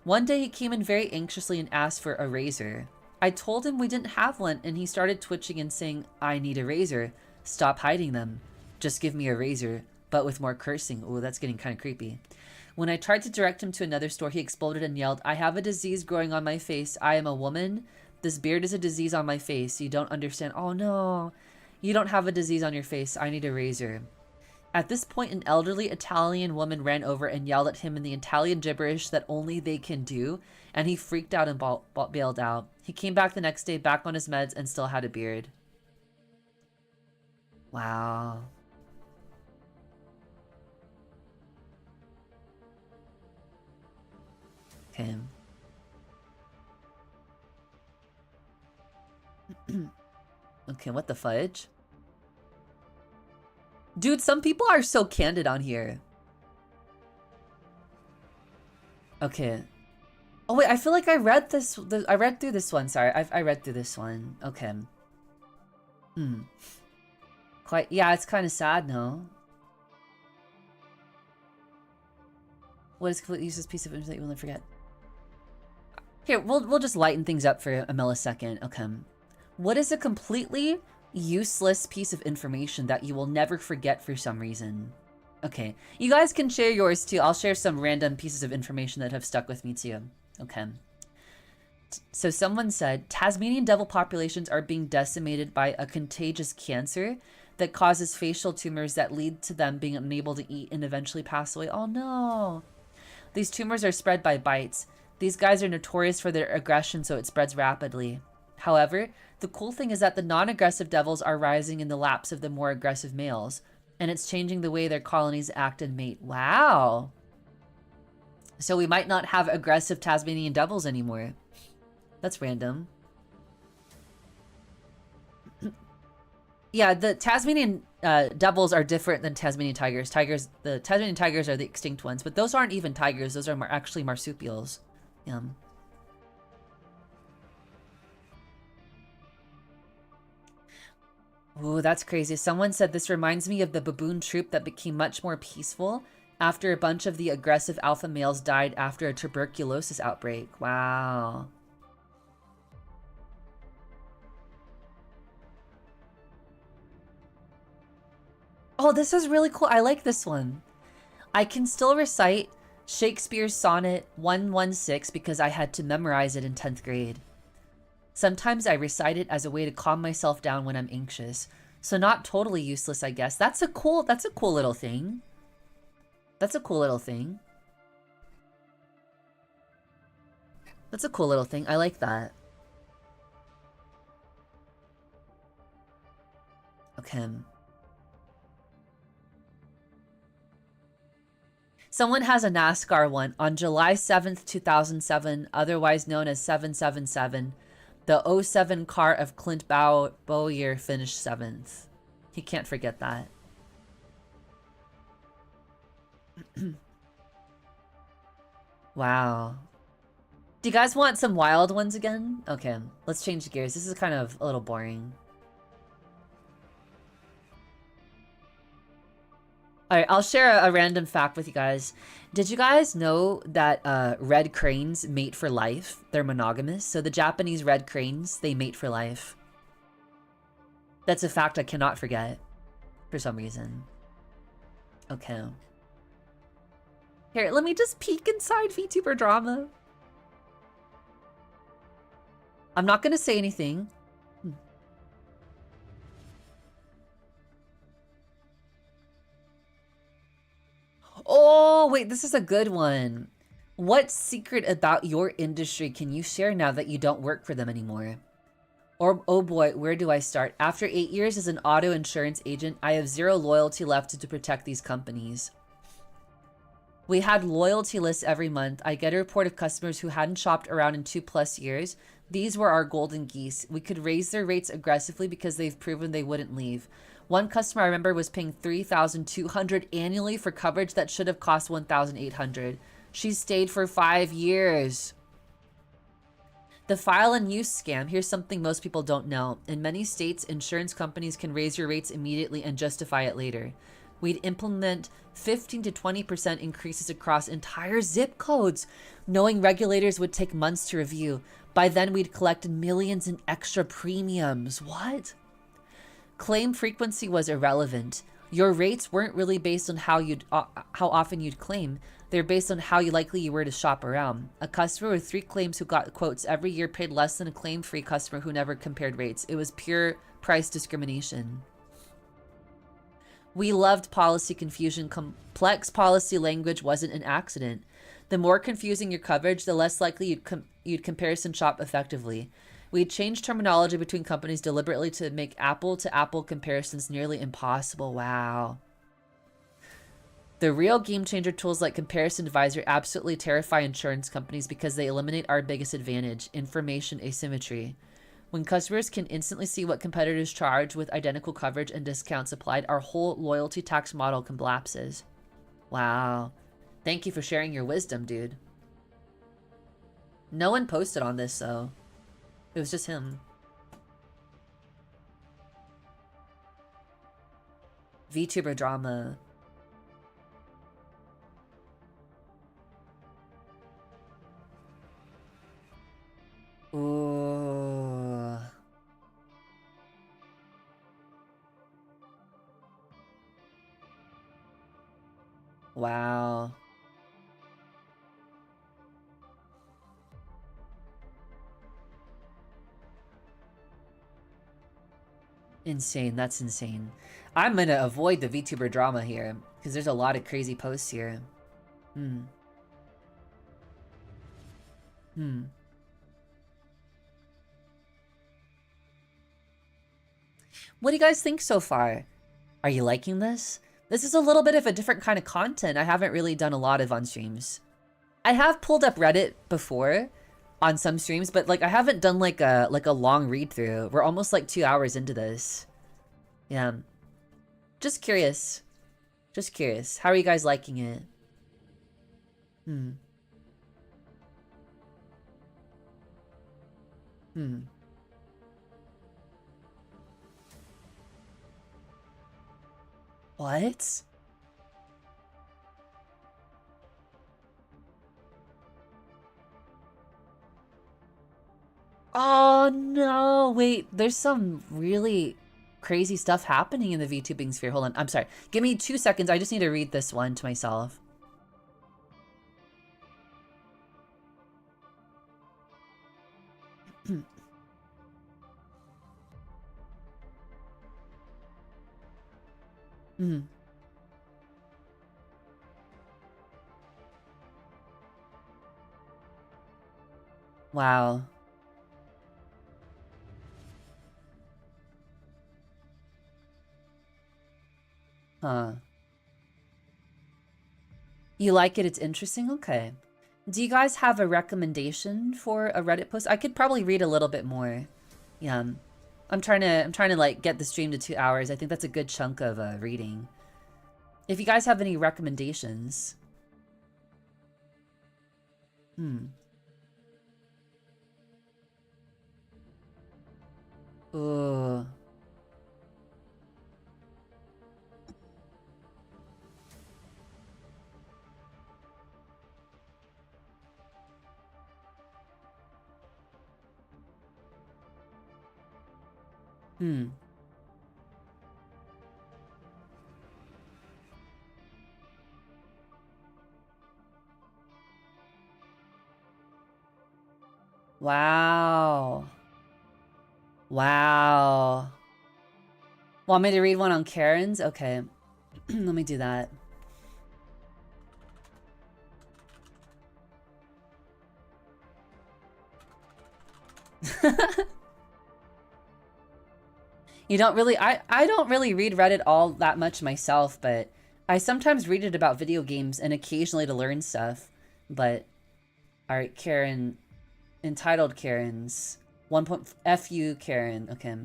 One day he came in very anxiously and asked for a razor. I told him we didn't have one, and he started twitching and saying, "I need a razor. Stop hiding them. Just give me a razor," but with more cursing. Oh, that's getting kind of creepy. When I tried to direct him to another store, he exploded and yelled, "I have a disease growing on my face. I am a woman. This beard is a disease on my face. You don't understand." Oh no, you don't have a disease on your face. I need a razor. At this point, an elderly Italian woman ran over and yelled at him in the Italian gibberish that only they can do, and he freaked out and bailed out. He came back the next day, back on his meds, and still had a beard. Wow. Okay. Okay, what the fudge? Dude, some people are so candid on here. Okay. Oh wait, I feel like I read this. I read through this one. Sorry, I read through this one. Okay. Quite. Yeah, it's kind of sad, no? What is completely useless piece of information that you will never forget? Here, we'll just lighten things up for a millisecond. Okay. What is a completely useless piece of information that you will never forget for some reason? Okay. You guys can share yours too. I'll share some random pieces of information that have stuck with me too. Okay. So someone said, Tasmanian devil populations are being decimated by a contagious cancer that causes facial tumors that lead to them being unable to eat and eventually pass away. Oh no. These tumors are spread by bites. These guys are notorious for their aggression, so it spreads rapidly. However, the cool thing is that the non-aggressive devils are rising in the laps of the more aggressive males, and it's changing the way their colonies act and mate. Wow. So we might not have aggressive Tasmanian devils anymore. That's random. Yeah, the Tasmanian devils are different than Tasmanian tigers. The Tasmanian tigers are the extinct ones, but those aren't even tigers. Those are actually marsupials. Ooh, that's crazy. Someone said this reminds me of the baboon troop that became much more peaceful after a bunch of the aggressive alpha males died after a tuberculosis outbreak. Wow. Oh, this is really cool. I like this one. I can still recite Shakespeare's sonnet 116 because I had to memorize it in 10th grade. Sometimes I recite it as a way to calm myself down when I'm anxious. So not totally useless, I guess. That's a cool little thing. That's a cool little thing. That's a cool little thing. I like that. Okay. Someone has a NASCAR one. On July 7th, 2007, otherwise known as 777, the 07 car of Clint Bowyer finished 7th. He can't forget that. Wow. Do you guys want some wild ones again? Okay, let's change gears. This is kind of a little boring. Alright, I'll share a random fact with you guys. Did you guys know that red cranes mate for life? They're monogamous. So the Japanese red cranes, they mate for life. That's a fact I cannot forget for some reason. Okay. Here, let me just peek inside VTuber drama. I'm not gonna say anything. Oh, wait, this is a good one. What secret about your industry can you share now that you don't work for them anymore? Or, oh boy, where do I start? After 8 years as an auto insurance agent, I have zero loyalty left to protect these companies. We had loyalty lists every month. I get a report of customers who hadn't shopped around in 2+ years. These were our golden geese. We could raise their rates aggressively because they've proven they wouldn't leave. One customer I remember was paying $3,200 annually for coverage that should have cost $1,800. She stayed for 5 years. The file and use scam. Here's something most people don't know. In many states, insurance companies can raise your rates immediately and justify it later. We'd implement 15 to 20% increases across entire zip codes, knowing regulators would take months to review. By then, we'd collect millions in extra premiums. What? Claim frequency was irrelevant. Your rates weren't really based on how often you'd claim. They're based on how likely you were to shop around. A customer with 3 claims who got quotes every year paid less than a claim-free customer who never compared rates. It was pure price discrimination. We loved policy confusion. Complex policy language wasn't an accident. The more confusing your coverage, the less likely you'd comparison shop effectively. We changed terminology between companies deliberately to make apple-to-apple comparisons nearly impossible. Wow. The real game-changer tools like Comparison Advisor absolutely terrify insurance companies because they eliminate our biggest advantage, information asymmetry. When customers can instantly see what competitors charge with identical coverage and discounts applied, our whole loyalty tax model collapses. Wow. Thank you for sharing your wisdom, dude. No one posted on this, though. It was just him. VTuber drama. Ooh. Wow. Insane. That's insane. I'm gonna avoid the VTuber drama here because there's a lot of crazy posts here. What do you guys think so far? Are you liking this? This is a little bit of a different kind of content I haven't really done a lot of on streams. I have pulled up Reddit before on some streams, but like I haven't done like a long read through. We're almost like 2 hours into this. Yeah. Just curious. Just curious. How are you guys liking it? What? Oh no, wait, there's some really crazy stuff happening in the VTubing sphere. Hold on, I'm sorry. Give me 2 seconds, I just need to read this one to myself. Wow. Huh. You like it? It's interesting? Okay. Do you guys have a recommendation for a Reddit post? I could probably read a little bit more. Yeah. I'm trying to like get the stream to 2 hours. I think that's a good chunk of reading. If you guys have any recommendations. Ooh. Wow. Wow. Want me to read one on Karen's? Okay. Let me do that. You don't really, I don't really read Reddit all that much myself, but I sometimes read it about video games and occasionally to learn stuff. But, alright, Karen, entitled Karen's, FU Karen, okay.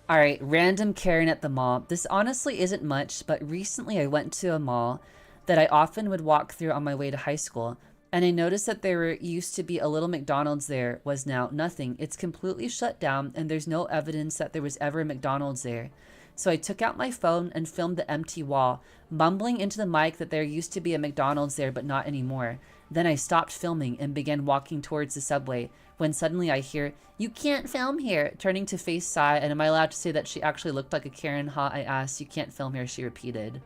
Alright, random Karen at the mall. This honestly isn't much, but recently I went to a mall that I often would walk through on my way to high school. and I noticed that there used to be a little McDonald's there was now nothing. It's completely shut down and there's no evidence that there was ever a McDonald's there. So I took out my phone and filmed the empty wall, mumbling into the mic that there used to be a McDonald's there but not anymore. Then I stopped filming and began walking towards the subway when suddenly I hear, "You can't film here," turning to face Sai, and am I allowed to say that she actually looked like a Karen? Ha, I asked. "You can't film here," she repeated.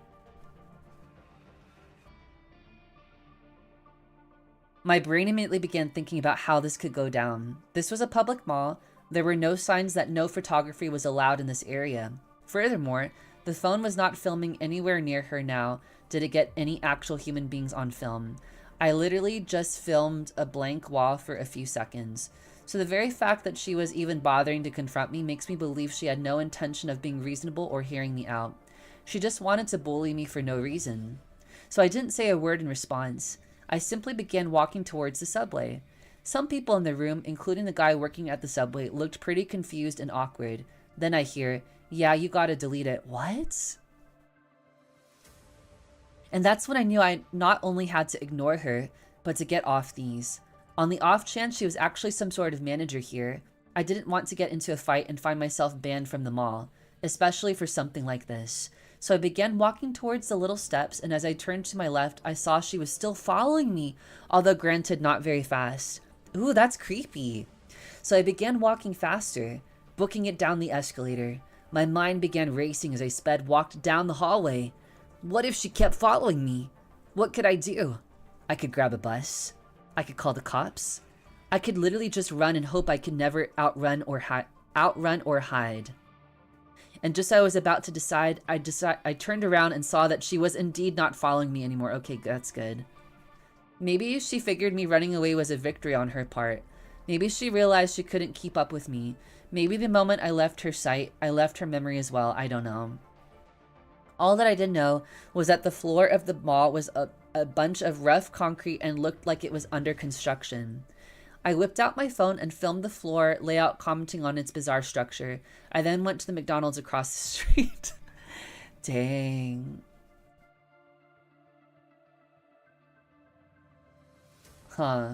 My brain immediately began thinking about how this could go down. This was a public mall. There were no signs that no photography was allowed in this area. Furthermore, the phone was not filming anywhere near her now. Did it get any actual human beings on film? I literally just filmed a blank wall for a few seconds. So the very fact that she was even bothering to confront me makes me believe she had no intention of being reasonable or hearing me out. She just wanted to bully me for no reason. So I didn't say a word in response. I simply began walking towards the subway. Some people in the room, including the guy working at the subway, looked pretty confused and awkward. Then I hear, "Yeah, you gotta delete it." What? And that's when I knew I not only had to ignore her, but to get off these. On the off chance she was actually some sort of manager here, I didn't want to get into a fight and find myself banned from the mall, especially for something like this. So I began walking towards the little steps, and as I turned to my left, I saw she was still following me, although granted not very fast. Ooh, that's creepy. So I began walking faster, booking it down the escalator. My mind began racing as I walked down the hallway. What if she kept following me? What could I do? I could grab a bus. I could call the cops. I could literally just run and hope I could never outrun or hide. And just as I was about to decide, I turned around and saw that she was indeed not following me anymore. Okay, that's good. Maybe she figured me running away was a victory on her part. Maybe she realized she couldn't keep up with me. Maybe the moment I left her sight, I left her memory as well. I don't know. All that I did know was that the floor of the mall was a bunch of rough concrete and looked like it was under construction. I whipped out my phone and filmed the floor layout, commenting on its bizarre structure. I then went to the McDonald's across the street. Dang. Huh.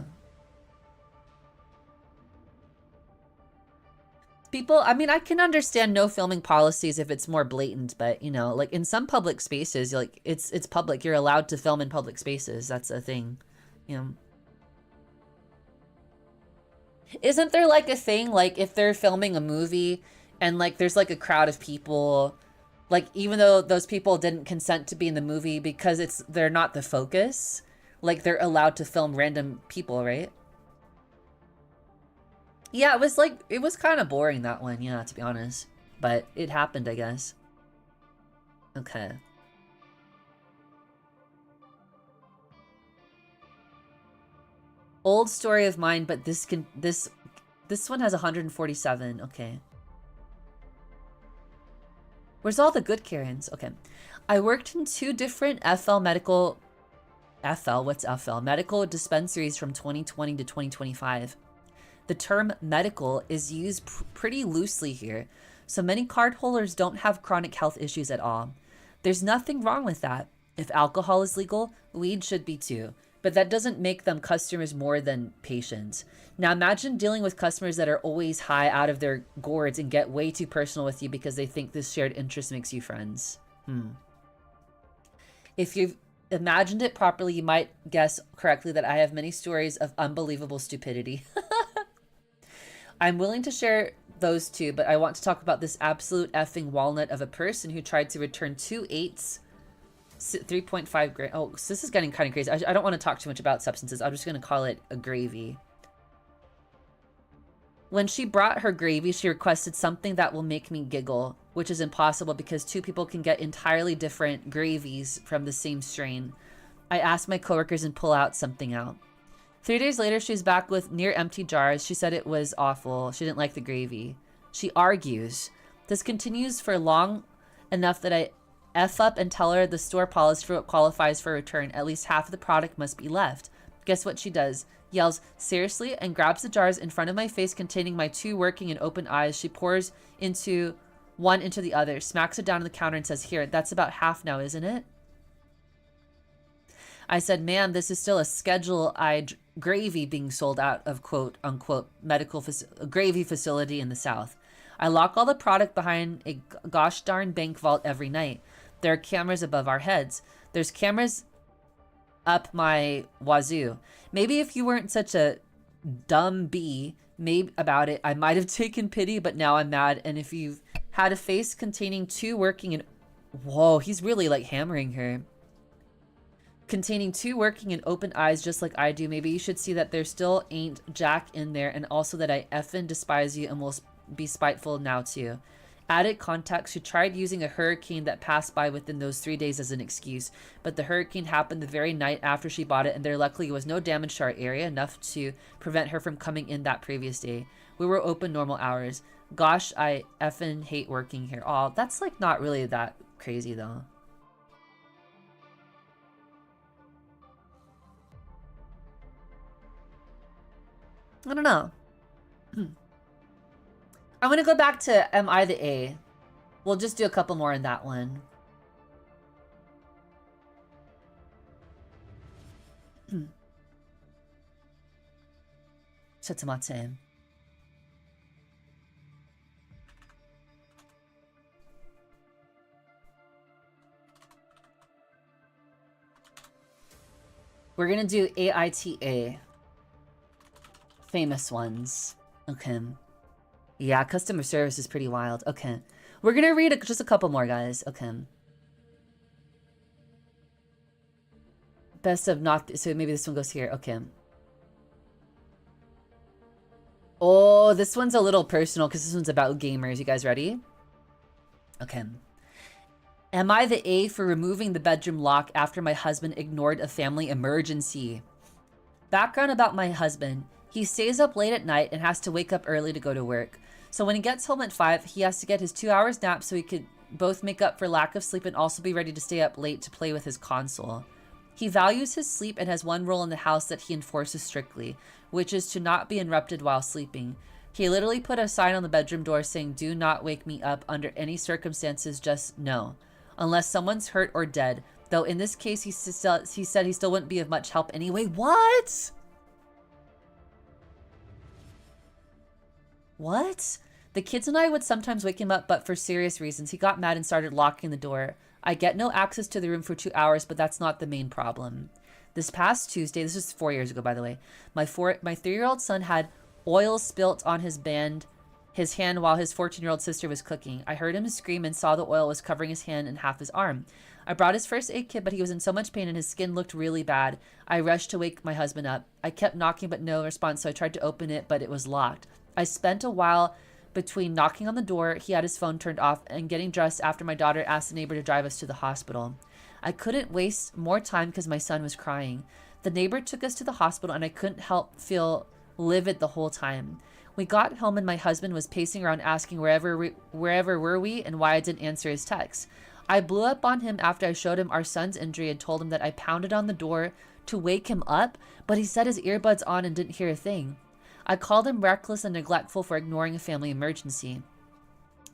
People, I mean, I can understand no filming policies if it's more blatant, but, you know, like in some public spaces, like it's public. You're allowed to film in public spaces. That's a thing, you know. Isn't there like a thing, like if they're filming a movie and like there's like a crowd of people, like even though those people didn't consent to be in the movie because they're not the focus, like they're allowed to film random people, right? Yeah, it was kind of boring, that one, yeah, to be honest. But it happened, I guess. Okay. Old story of mine, but this one has 147. Okay. Where's all the good Karens? Okay. I worked in 2 different medical dispensaries from 2020 to 2025. The term medical is used pretty loosely here, so many card holders don't have chronic health issues at all. There's nothing wrong with that. If alcohol is legal, weed should be too. But that doesn't make them customers more than patients. Now imagine dealing with customers that are always high out of their gourds and get way too personal with you because they think this shared interest makes you friends. If you've imagined it properly, you might guess correctly that I have many stories of unbelievable stupidity. I'm willing to share those too, but I want to talk about this absolute effing walnut of a person who tried to return 2 8s, 3.5 grams. Oh, so this is getting kind of crazy. I don't want to talk too much about substances. I'm just going to call it a gravy. When she brought her gravy, she requested something that will make me giggle, which is impossible because 2 people can get entirely different gravies from the same strain. I asked my coworkers and pull something out. 3 days later, she was back with near empty jars. She said it was awful. She didn't like the gravy. She argues. This continues for long enough that I F up and tell her the store policy for what qualifies for a return. At least half of the product must be left. Guess what she does? Yells, seriously, and grabs the jars in front of my face containing my 2 working and open eyes. She pours one into the other, smacks it down on the counter and says, here, that's about half now, isn't it? I said, ma'am, this is still a schedule-I gravy being sold out of quote-unquote medical gravy facility in the South. I lock all the product behind a gosh darn bank vault every night. There are cameras above our heads. There's cameras up my wazoo. Maybe if you weren't such a dumb bee maybe about it, I might have taken pity, but now I'm mad. And if you've had a face containing two working and... Whoa, he's really like hammering her. Containing two working and open eyes just like I do, maybe you should see that there still ain't Jack in there, and also that I effing despise you and will be spiteful now too. Added context, she tried using a hurricane that passed by within those 3 days as an excuse, but the hurricane happened the very night after she bought it, and there luckily was no damage to our area, enough to prevent her from coming in that previous day. We were open normal hours. Gosh, I effing hate working here. Aw, that's like not really that crazy though. I don't know. I'm gonna go back to Am I the A? We'll just do a couple more in that one. Satamate. We're gonna do AITA. Famous ones. Okay. Yeah, customer service is pretty wild. Okay. We're gonna read just a couple more, guys. Okay. Best of not... So maybe this one goes here. Okay. Oh, this one's a little personal because this one's about gamers. You guys ready? Okay. Am I the A for removing the bedroom lock after my husband ignored a family emergency? Background about my husband. He stays up late at night and has to wake up early to go to work. So when he gets home at 5, he has to get his 2 hours nap so he could both make up for lack of sleep and also be ready to stay up late to play with his console. He values his sleep and has one rule in the house that he enforces strictly, which is to not be interrupted while sleeping. He literally put a sign on the bedroom door saying, "Do not wake me up under any circumstances, just no. Unless someone's hurt or dead." Though in this case, he said he still wouldn't be of much help anyway. What? What? The kids and I would sometimes wake him up, but for serious reasons. He got mad and started locking the door. I get no access to the room for 2 hours, but that's not the main problem. This past Tuesday, this was 4 years ago, by the way, my 3-year-old son had oil spilt on his hand while his 14-year-old sister was cooking. I heard him scream and saw the oil was covering his hand and half his arm. I brought his first aid kit, but he was in so much pain and his skin looked really bad. I rushed to wake my husband up. I kept knocking, but no response, so I tried to open it, but it was locked. I spent a while between knocking on the door, he had his phone turned off, and getting dressed after my daughter asked the neighbor to drive us to the hospital. I couldn't waste more time because my son was crying. The neighbor took us to the hospital, and I couldn't help feel livid the whole time. We got home, and my husband was pacing around asking wherever were we and why I didn't answer his text. I blew up on him after I showed him our son's injury and told him that I pounded on the door to wake him up, but he set his earbuds on and didn't hear a thing. I called him reckless and neglectful for ignoring a family emergency.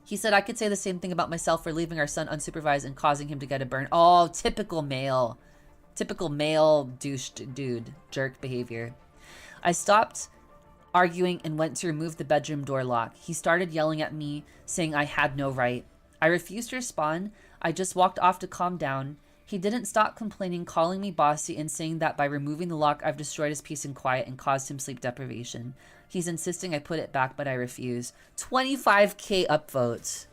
He said I could say the same thing about myself for leaving our son unsupervised and causing him to get a burn. Oh, typical male. Typical male douche dude. Jerk behavior. I stopped arguing and went to remove the bedroom door lock. He started yelling at me, saying I had no right. I refused to respond. I just walked off to calm down. He didn't stop complaining, calling me bossy, and saying that by removing the lock, I've destroyed his peace and quiet and caused him sleep deprivation. He's insisting I put it back, but I refuse. 25K upvotes.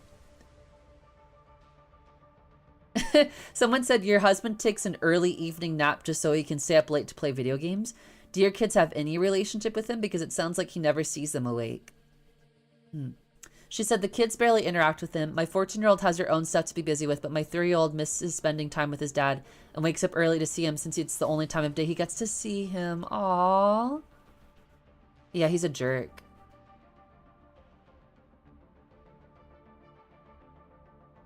Someone said, your husband takes an early evening nap just so he can stay up late to play video games. Do your kids have any relationship with him? Because it sounds like he never sees them awake. She said the kids barely interact with him. My 14-year-old has her own stuff to be busy with, but my 3-year-old misses spending time with his dad and wakes up early to see him since it's the only time of day he gets to see him. Aww. Yeah, he's a jerk.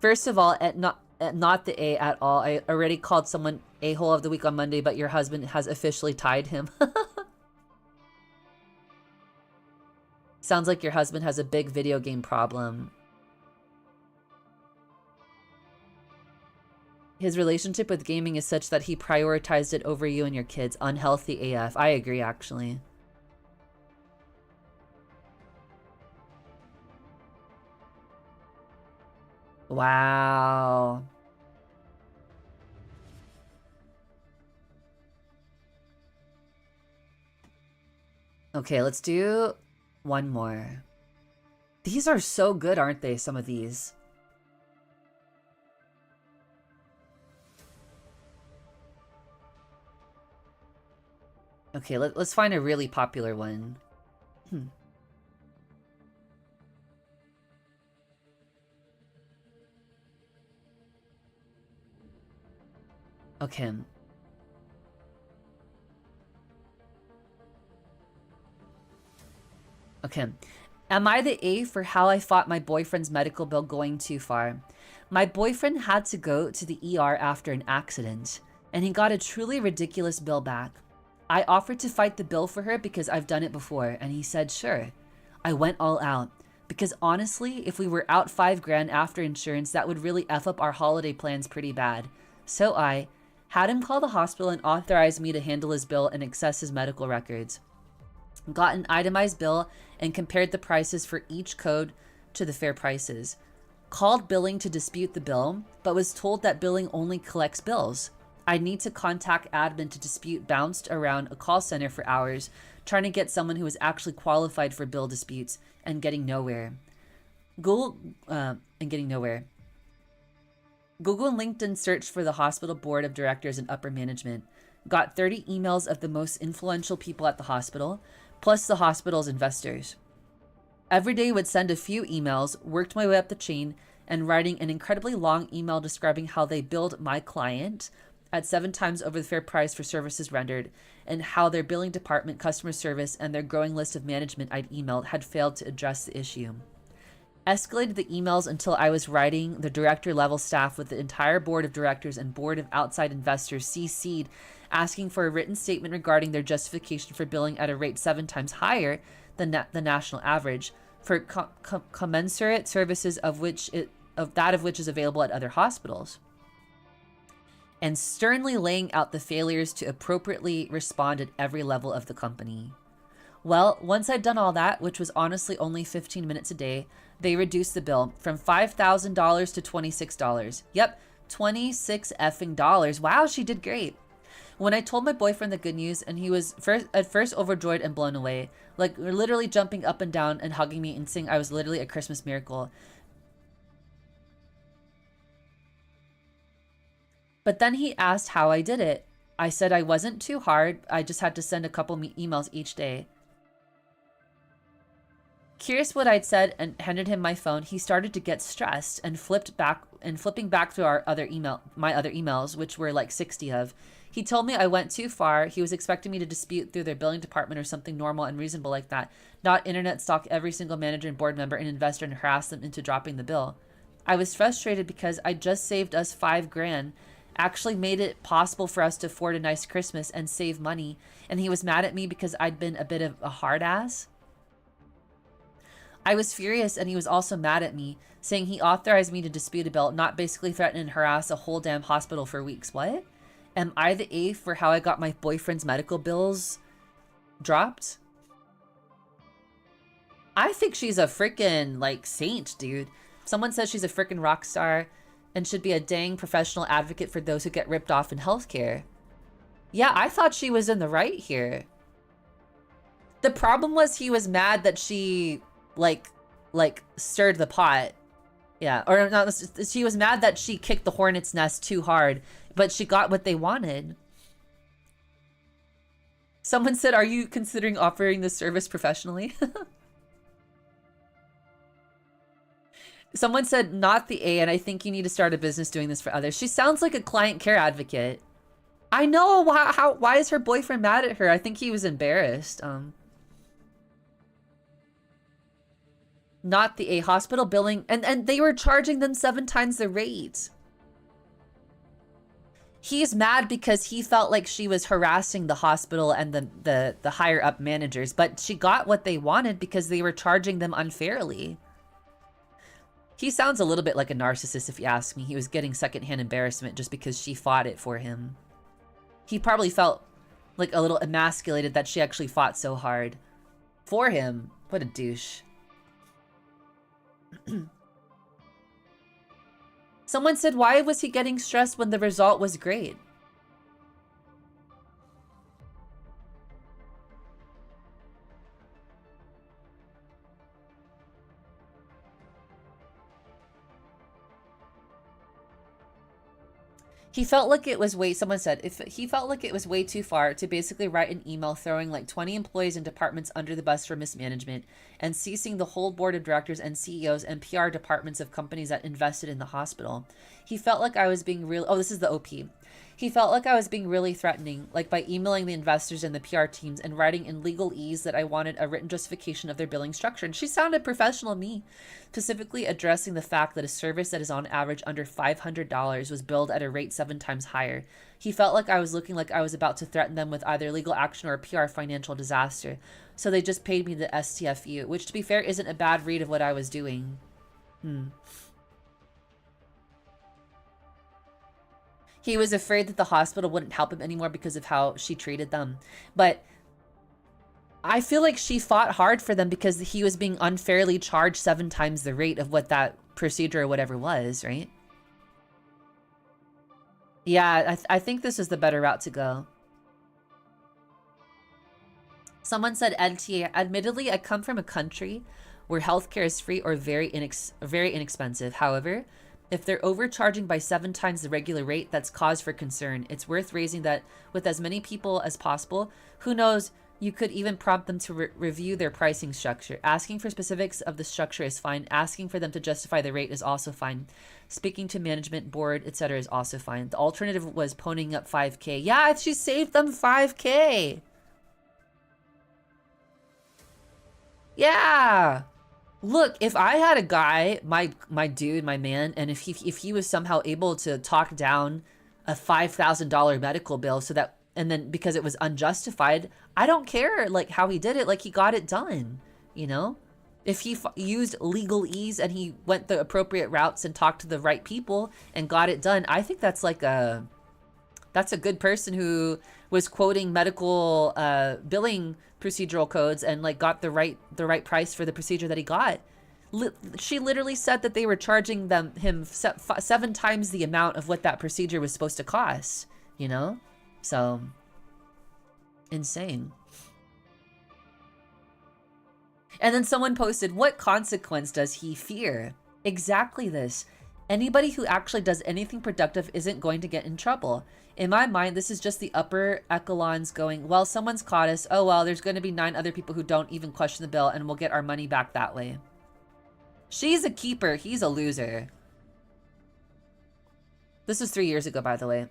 First of all, not the A at all. I already called someone a-hole of the week on Monday, but your husband has officially tied him. Sounds like your husband has a big video game problem. His relationship with gaming is such that he prioritized it over you and your kids. Unhealthy AF. I agree, actually. Wow. Okay, let's do one more. These are so good, aren't they, some of these? Okay, let's find a really popular one. Okay. Okay. Am I the A for how I fought my boyfriend's medical bill going too far? My boyfriend had to go to the ER after an accident, and he got a truly ridiculous bill back. I offered to fight the bill for her because I've done it before, and he said sure. I went all out, because honestly, if we were out $5,000 after insurance, that would really F up our holiday plans pretty bad. So I had him call the hospital and authorize me to handle his bill and access his medical records. Got an itemized bill and compared the prices for each code to the fair prices. Called billing to dispute the bill, but was told that billing only collects bills. I need to contact admin to dispute, bounced around a call center for hours, trying to get someone who was actually qualified for bill disputes and getting nowhere. Google and LinkedIn searched for the hospital board of directors and upper management. Got 30 emails of the most influential people at the hospital, plus the hospital's investors. Every day would send a few emails, worked my way up the chain, and writing an incredibly long email describing how they billed my client at 7 times over the fair price for services rendered, and how their billing department, customer service, and their growing list of management I'd emailed had failed to address the issue. Escalated the emails until I was writing the director level staff with the entire board of directors and board of outside investors CC'd, asking for a written statement regarding their justification for billing at a rate 7 times higher than the national average for commensurate services of which is available at other hospitals, and sternly laying out the failures to appropriately respond at every level of the company. Well, once I'd done all that, which was honestly only 15 minutes a day, they reduced the bill from $5,000 to $26. Yep, $26 effing dollars. Wow, she did great. When I told my boyfriend the good news, and he was at first overjoyed and blown away, like literally jumping up and down and hugging me and saying I was literally a Christmas miracle. But then he asked how I did it. I said I wasn't too hard. I just had to send a couple emails each day. Curious what I'd said and handed him my phone, he started to get stressed and flipping back through my other emails, which were like 60 of. He told me I went too far. He was expecting me to dispute through their billing department or something normal and reasonable like that, not internet stalk every single manager and board member and investor and harass them into dropping the bill. I was frustrated because I just saved us $5,000, actually made it possible for us to afford a nice Christmas and save money, and he was mad at me because I'd been a bit of a hard ass. I was furious, and he was also mad at me, saying he authorized me to dispute a bill, not basically threaten and harass a whole damn hospital for weeks. What? Am I the A for how I got my boyfriend's medical bills dropped? I think she's a freaking, like, saint, dude. Someone says she's a freaking rock star and should be a dang professional advocate for those who get ripped off in healthcare. Yeah, I thought she was in the right here. The problem was he was mad that she... like stirred the pot. Yeah, or not, she was mad that she kicked the hornet's nest too hard, but she got what they wanted. Someone said, are you considering offering this service professionally? Someone said, not the A, and I think you need to start a business doing this for others. She sounds like a client care advocate. I know. Why is her boyfriend mad at her? I think he was embarrassed. Not the A, hospital billing, and they were charging them 7 times the rate. He's mad because he felt like she was harassing the hospital and the higher up managers, but she got what they wanted because they were charging them unfairly. He sounds a little bit like a narcissist if you ask me. He was getting secondhand embarrassment just because she fought it for him. He probably felt like a little emasculated that she actually fought so hard for him. What a douche. Someone said, why was he getting stressed when the result was great? He felt like it was someone said, if he felt like it was way too far to basically write an email throwing like 20 employees and departments under the bus for mismanagement and ceasing the whole board of directors and CEOs and PR departments of companies that invested in the hospital. He felt like I was being this is the OP. He felt like I was being really threatening, like by emailing the investors and the PR teams and writing in legalese that I wanted a written justification of their billing structure. And she sounded professional to me, specifically addressing the fact that a service that is on average under $500 was billed at a rate 7 times higher. He felt like I was looking like I was about to threaten them with either legal action or a PR financial disaster. So they just paid me the STFU, which to be fair isn't a bad read of what I was doing. He was afraid that the hospital wouldn't help him anymore because of how she treated them. But I feel like she fought hard for them because he was being unfairly charged 7 times the rate of what that procedure or whatever was, right? Yeah, I think this is the better route to go. Someone said, NTA, admittedly, I come from a country where healthcare is free or very inexpensive. However, if they're overcharging by 7 times the regular rate, that's cause for concern. It's worth raising that with as many people as possible. Who knows, you could even prompt them to review their pricing structure. Asking for specifics of the structure is fine. Asking for them to justify the rate is also fine. Speaking to management, board, etc. is also fine. The alternative was ponying up 5K. Yeah, she saved them 5K. Yeah. Look, if I had a guy, my dude, my man, and if he was somehow able to talk down a $5,000 medical bill so that, and then because it was unjustified, I don't care like how he did it, like he got it done, you know? If he used legalese and he went the appropriate routes and talked to the right people and got it done, I think that's like that's a good person who was quoting medical billing procedural codes and like got the right price for the procedure that he got. She literally said that they were charging him 7 times the amount of what that procedure was supposed to cost, you know? So insane. And then someone posted, what consequence does he fear? Exactly this. Anybody who actually does anything productive isn't going to get in trouble. In my mind, this is just the upper echelons going, well, someone's caught us. Oh, well, there's going to be 9 other people who don't even question the bill and we'll get our money back that way. She's a keeper. He's a loser. This was 3 years ago, by the way.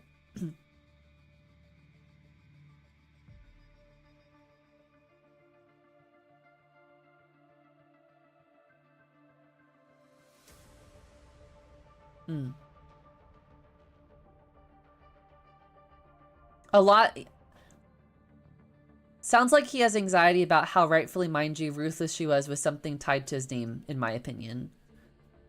A lot. Sounds like he has anxiety about how rightfully, mind you, ruthless she was with something tied to his name, in my opinion.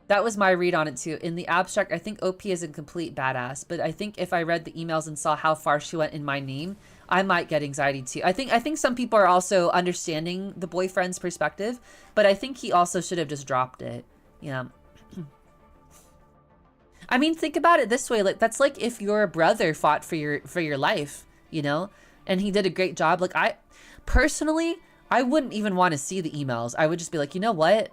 That was my read on it too. In the abstract, I think OP is a complete badass, but I think if I read the emails and saw how far she went in my name, I might get anxiety too. I think some people are also understanding the boyfriend's perspective, but I think he also should have just dropped it. Yeah. I mean, think about it this way. Like, that's like if your brother fought for your life, you know, and he did a great job. Like, I personally wouldn't even want to see the emails. I would just be like, you know what?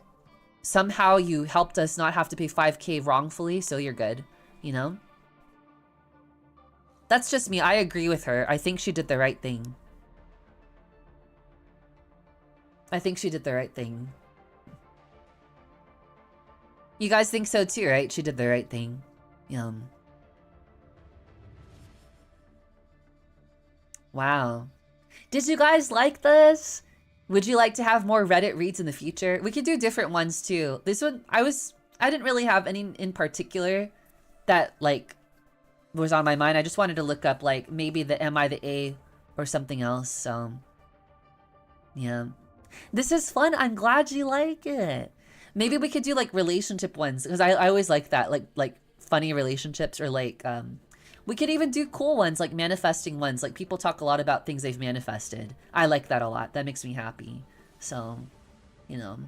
Somehow you helped us not have to pay 5K wrongfully, so you're good, you know? That's just me. I agree with her. I think she did the right thing. I think she did the right thing. You guys think so too, right? She did the right thing. Wow. Did you guys like this? Would you like to have more Reddit reads in the future? We could do different ones too. This one, I didn't really have any in particular that like was on my mind. I just wanted to look up like maybe the Am I the A or something else. So yeah. This is fun. I'm glad you like it. Maybe we could do like relationship ones, because I always like that, like funny relationships, or like we could even do cool ones, like manifesting ones. Like people talk a lot about things they've manifested. I like that a lot. That makes me happy. So, you know.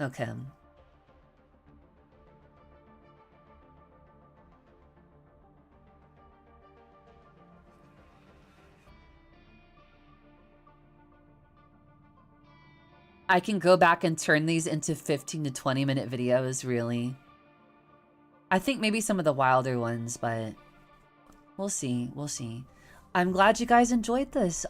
Okay. I can go back and turn these into 15 to 20 minute videos, really. I think maybe some of the wilder ones, but we'll see. We'll see. I'm glad you guys enjoyed this.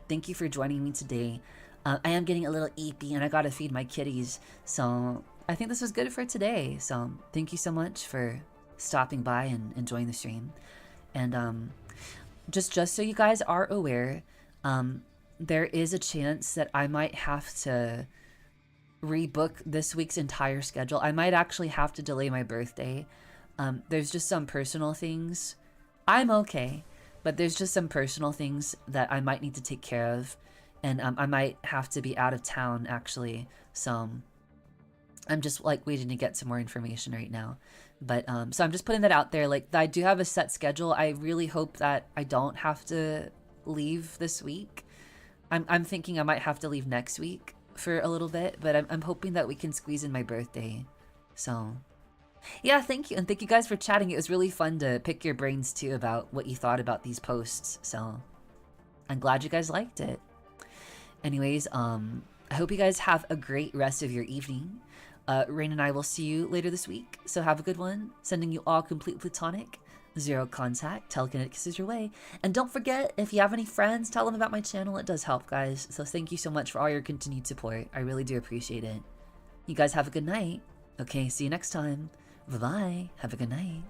Thank you for joining me today. I am getting a little eepy and I gotta feed my kitties. So I think this was good for today. So thank you so much for stopping by and enjoying the stream. And just so you guys are aware, there is a chance that I might have to rebook this week's entire schedule. I might actually have to delay my birthday. There's just some personal things. I'm okay, but there's just some personal things that I might need to take care of. And I might have to be out of town, actually. So I'm just like waiting to get some more information right now. But so I'm just putting that out there. Like, I do have a set schedule. I really hope that I don't have to leave this week. I'm thinking I might have to leave next week for a little bit, but I'm hoping that we can squeeze in my birthday. So yeah, thank you. And thank you guys for chatting. It was really fun to pick your brains too about what you thought about these posts. So I'm glad you guys liked it. Anyways, I hope you guys have a great rest of your evening. Rain and I will see you later this week. So have a good one. Sending you all complete platonic. Zero contact, telekinetic kisses your way. And don't forget, if you have any friends, tell them about my channel. It does help, guys. So thank you so much for all your continued support. I really do appreciate it. You guys have a good night. Okay, see you next time. Bye-bye. Have a good night.